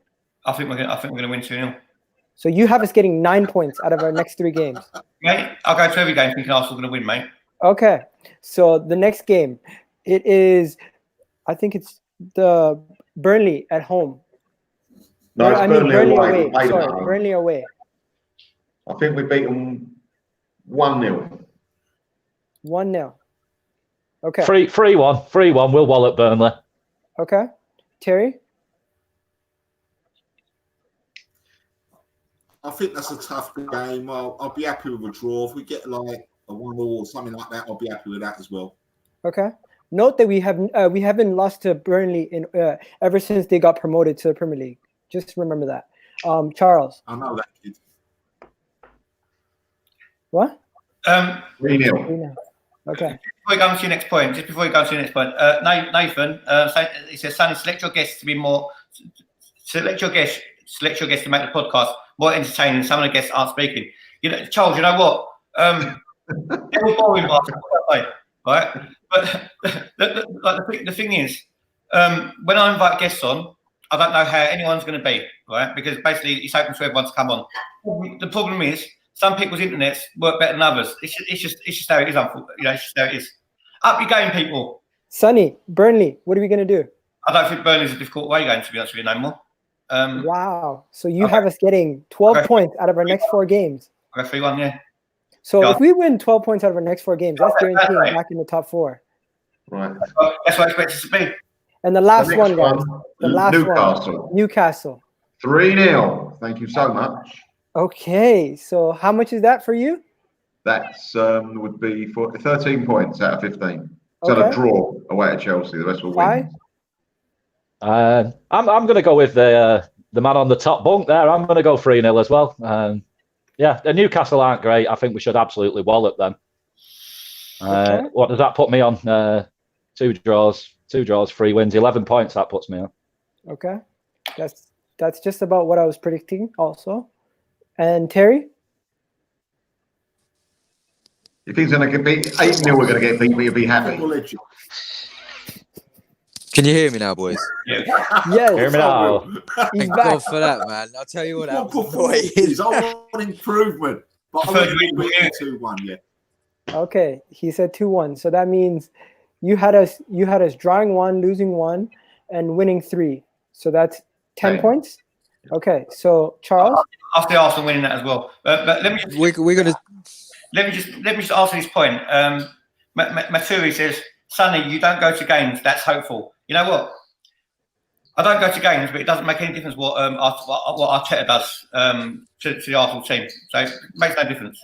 I think we're gonna win 2-0. So you have us getting 9 points out of our next 3 games. Mate, I'll go to every game thinking Arsenal's gonna win, mate. Okay. So the next game, it is, I think it's the Burnley at home. No, it's Burnley away. We played Sorry, at home. Burnley away. I think we beat them 1-0. 1-0. Okay. 3-1. 3-1. We'll wallop Burnley. Okay. Terry? I think that's a tough game. I'll be happy with a draw. If we get like a 1-1 or something like that, I'll be happy with that as well. Okay. Note that we haven't lost to Burnley in ever since they got promoted to the Premier League. Just remember that. Charles? I know that kid. What? 3-0. 3-0. Okay. Before we go on to your next point, Nathan, he says, Sonny, select your guests to make the podcast more entertaining. Some of the guests aren't speaking. You know, Charles, you know what? They're all boring basketball, right? But the thing is, when I invite guests on, I don't know how anyone's going to be, right? Because basically it's open to everyone to come on. The problem is some people's internets work better than others. It's just how it is. You know, it's just how it is. Up your game, people. Sonny, Burnley, what are we going to do? I don't think Burnley's a difficult away game, to be honest with you, no more. Wow. So you have us getting 12 points out of our next 4 games. I'll go 3-1, yeah. So Yeah. if we win 12 points out of our next 4 games, that's guaranteeing back in the top 4. Right. Well, that's what I expect us to be. And the last The one, next guys. The last Newcastle. one. Newcastle. 3-0. Thank you so much. Okay. So how much is that for you? That's would be for 13 points out of 15. So Okay. a draw away at Chelsea. The rest will Why? win. I'm going to go with the man on the top bunk there. I'm going to go 3-0 as well. Yeah, the Newcastle aren't great. I think we should absolutely wallop them. Okay. What does that put me on? 2 draws, 3 wins, 11 points. That puts me on. Okay. That's just about what I was predicting also. And Terry? If he's going to beat 8-0, we're going to get beat, we'll be happy. Football legend. Can you hear me now, boys? Yeah. Yes. Hear me now. He's Thank back. God for that, man. I'll tell you what, that was annoying. Performances. I want improvement. But I Prefer want to to win. beat 2-1, yeah. Okay. He said 2-1. So that means you had us drawing 1, losing 1, and winning 3. So that's 10 Okay. points. Okay. So Charles? After Arsenal winning that as well. But let me just We're gonna. let me just answer this point. Maturi says, Sonny, you don't go to games. That's hopeful. You know what? I don't go to games, but it doesn't make any difference what Arteta does to the Arsenal team. So it makes no difference.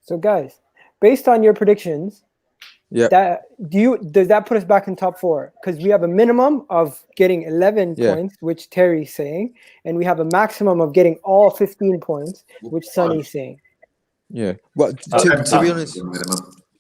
So guys, based on your predictions, Yeah. does that put us back in top 4? Because we have a minimum of getting 11 Yeah. points, which Terry's saying, and we have a maximum of getting all 15 points, which Sonny's saying. Yeah. Well, to be honest,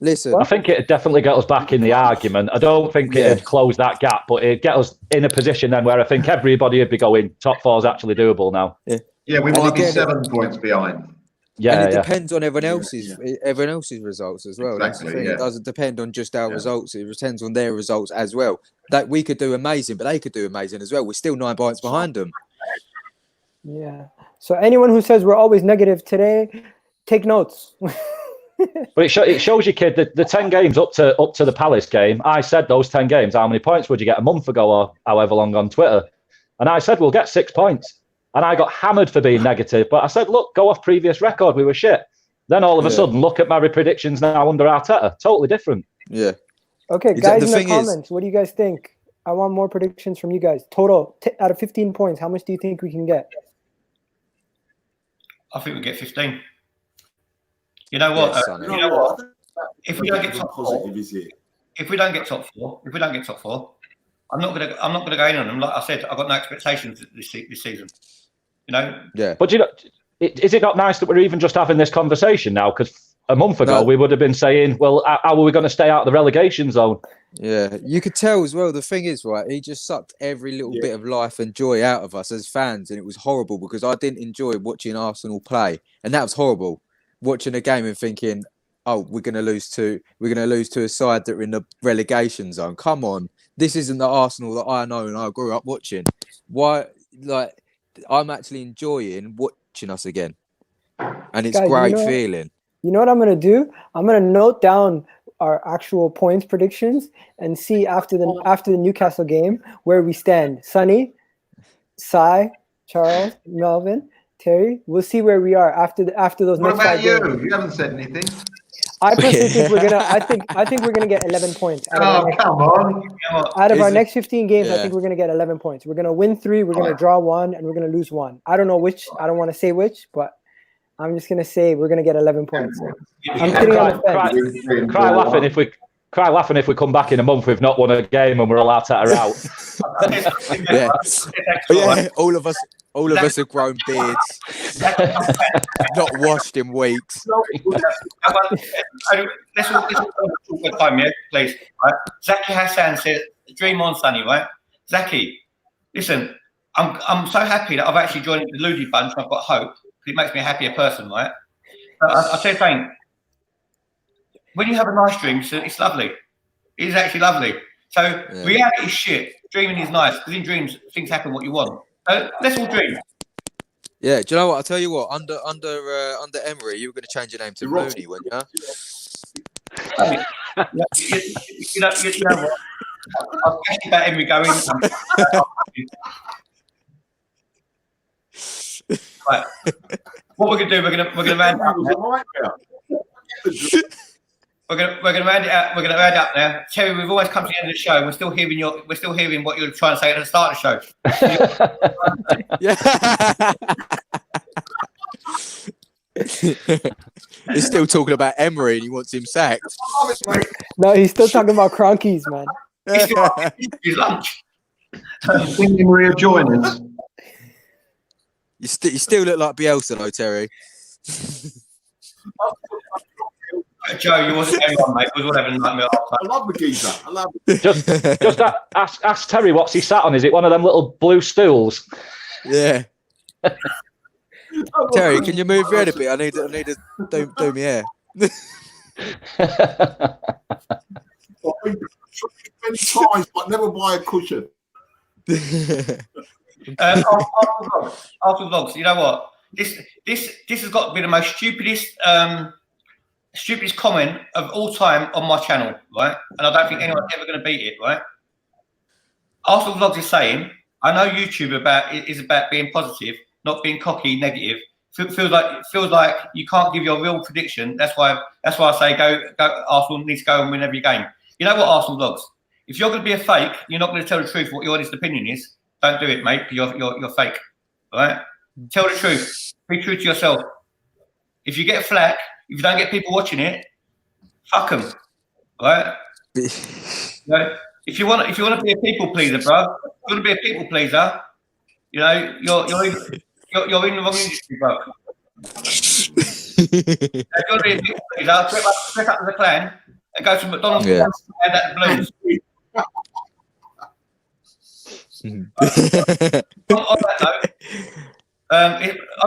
listen. I think it'd definitely get us back in the argument. I don't think it'd close that gap, but it'd get us in a position then where I think everybody would be going, top 4 is actually doable now. Yeah, we And might be again- 7 points behind. Yeah, And it yeah. depends on everyone else's results as well. That's the Exactly, thing. yeah. It doesn't depend on just our Yeah. results. It depends on their results as well. That we could do amazing, but they could do amazing as well. We're still 9 points behind them. Yeah. So anyone who says we're always negative today, take notes. But it shows you, kid, that the 10 games up to the Palace game, I said those 10 games, how many points would you get a month ago or however long on Twitter? And I said, we'll get 6 points. And I got hammered for being negative. But I said, look, go off previous record. We were shit. Then all of a sudden, look at my predictions now under Arteta. Totally different. Yeah. Okay, guys, in the comments, what do you guys think? I want more predictions from you guys. Total, out of 15 points, how much do you think we can get? I think we get 15. You know what? Yes, you know what? If we don't get top positive, four, is it? if we don't get top four, I'm not gonna go in on them. Like I said, I've got no expectations this season. You know. Yeah. But you know, is it not nice that we're even just having this conversation now? Because a month ago we would have been saying, well, how are we going to stay out of the relegation zone? Yeah, you could tell as well. The thing is, right, he just sucked every little bit of life and joy out of us as fans, and it was horrible because I didn't enjoy watching Arsenal play, and that was horrible. Watching a game and thinking, "Oh, we're going to lose to a side that are in the relegation zone." Come on, this isn't the Arsenal that I know and I grew up watching. Why? Like, I'm actually enjoying watching us again, and it's great feeling. You know what I'm going to do? I'm going to note down our actual points predictions and see after the Newcastle game where we stand. Sonny, Sai, Charles, Melvin, Terry. We'll see where we are after those What next 5 games. about you? You haven't said anything. I personally think we're gonna. I think we're gonna get 11 points. Come on! Out of our next 15 games, I think we're gonna get 11 points. We're gonna win 3, we're gonna draw 1, and we're gonna lose 1. I don't know which. I don't want to say which, but I'm just gonna say we're gonna get 11 points. I'm sitting on the fence. Cry laughing if we come back in a month we've not won a game and we're all out. Yeah, all of us have grown beards, not washed in weeks. Let's all talk time, yeah, please. Right? Zaki Hassan says, "Dream on, Sonny." Right, Zaki. Listen, I'm so happy that I've actually joined the Ludi bunch. I've got hope. It makes me a happier person, right? But I'll tell you something. When you have a nice dream, it's lovely. It is actually lovely. So reality is shit. Dreaming is nice because in dreams things happen what you want. Let's all dream. Yeah, do you know what? I'll tell you what. Under Emery, you were going to change your name to Rooney, weren't you? You know what? I'm passionate about Emery going. Right. What we're gonna do? We're gonna round up now. We're gonna round it out. We're gonna round up now. Terry, we've always come to the end of the show. We're still hearing what you're trying to say at the start of the show. He's still talking about Emery and he wants him sacked. No, he's still talking about Cronkies, man. His lunch. Thinking we're joining us. You still look like Bielsa, though, Terry. Joe, you wasn't anyone, mate. We was all having a nightmare. I love the geezer. I love Just ask Terry what's he sat on. Is it one of them little blue stools? Yeah. Terry, can you move your head a bit? I need to do my hair. Twice, but never buy a cushion. After vlogs, you know what? This has got to be the most stupidest comment of all time on my channel, right? And I don't think anyone's ever going to beat it, right? Arsenal Vlogs is saying, I know YouTube is about being positive, not being cocky, negative. Feels like you can't give your real prediction. That's why I say go. Arsenal needs to go and win every game. You know what, Arsenal Vlogs? If you're going to be a fake, you're not going to tell the truth. What your honest opinion is. Don't do it, mate. You're fake, all right? Tell the truth. Be true to yourself. If you get flack, if you don't get people watching it, fuck them, all right? You know, if you want to be a people pleaser, bro, if you want to be a people pleaser, you know you're in the wrong industry, bro. If you want to be a people pleaser, dress up as a clan and go to McDonald's and hand out the blues. On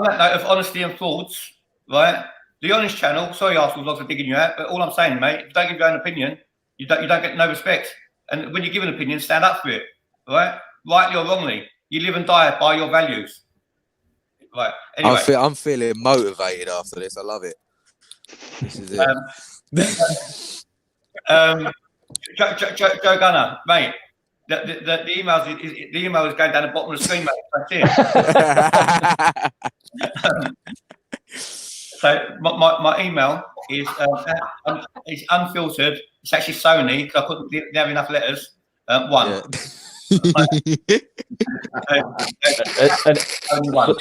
that note of honesty and thoughts, right? The Honest channel. Sorry, Arsenal Vlogs are digging you out, but all I'm saying, mate, if you don't give your own opinion, you don't get no respect. And when you give an opinion, stand up for it, right? Rightly or wrongly, you live and die by your values, right? Anyway, I'm feeling motivated after this. I love it. This is it. Joe Gunner, mate. The email is going down the bottom of the screen, mate. That's it. So my email is unfiltered. It's actually Sony because I didn't have enough letters. One.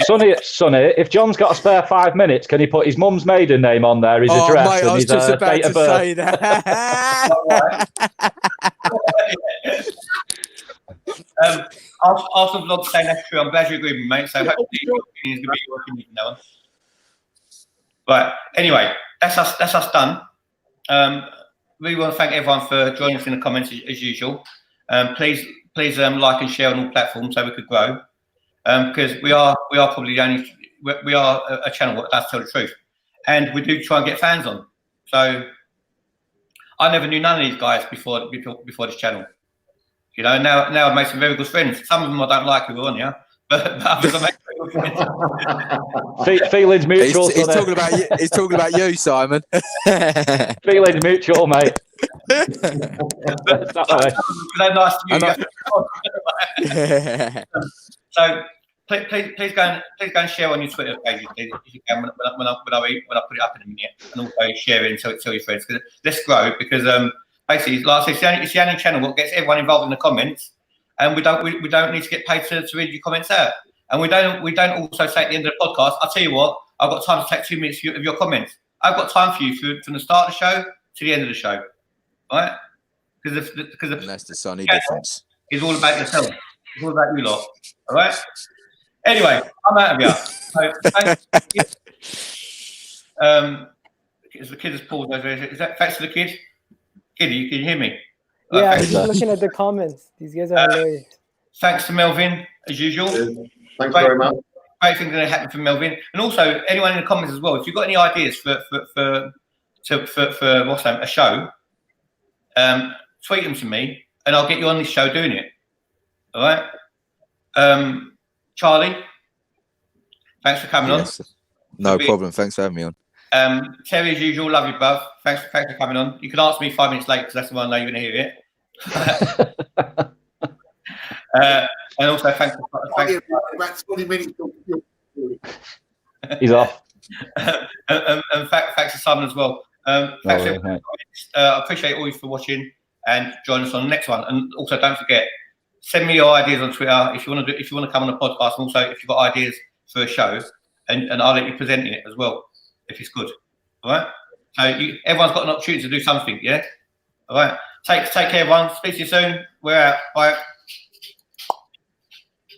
Sonny, if John's got a spare 5 minutes, can he put his mum's maiden name on there, his address, mate, and his date of birth? Say that. Arsenal vlog saying that's true. I'm glad you agree with me, mate. So hopefully your opinion is going to be your opinion from now on. Right. Anyway, that's us done. Really want to thank everyone for joining us in the comments as usual. Please like and share on all platforms so we could grow. Because we are probably the only we are a channel that does tell the truth, and we do try and get fans on. So I never knew none of these guys before this channel. You know, now I've made some very good friends. Some of them I don't like who are on here, but others I make very good friends. Feelings mutual. He's talking about you. He's talking about you, Simon. Feelings mutual, mate. They're nice to you. So please go and share on your Twitter pages if you can when I put it up in a minute, and also share it and tell your friends. Because let's grow. Because basically, like I said, it's the only channel that gets everyone involved in the comments, and we don't need to get paid to read your comments out. And we don't also say at the end of the podcast, I'll tell you what, I've got time to take 2 minutes of your comments. I've got time for you from the start of the show to the end of the show, right? Because that's the Sonny difference. It's all about yourself. It's all about you lot. All right. Anyway, I'm out of here. So, thanks. The kid has paused over here. Is that thanks to the kid? Kiddy, can you hear me? Yeah, I'm just looking at the comments. These guys are hilarious. Thanks to Melvin, as usual. Thanks very much. Great things going to happen from Melvin, and also anyone in the comments as well. If you've got any ideas for what's that, a show, tweet them to me, and I'll get you on this show doing it. All right. Charlie, thanks for coming on. No problem. Thanks for having me on. Terry, as usual, love you, bruv. Thanks for coming on. You can ask me 5 minutes late because that's the one I know you're going to hear it. And also, thanks. About 20 minutes. He's off. and thanks to Simon as well. Thanks to I appreciate all you for watching and join us on the next one. And also, don't forget, send me your ideas on Twitter if you want to come on the podcast. And also, if you've got ideas for a show, and I'll let you present it as well if it's good. All right. So everyone's got an opportunity to do something. Yeah. All right. Take care, everyone. Speak to you soon. We're out. Bye.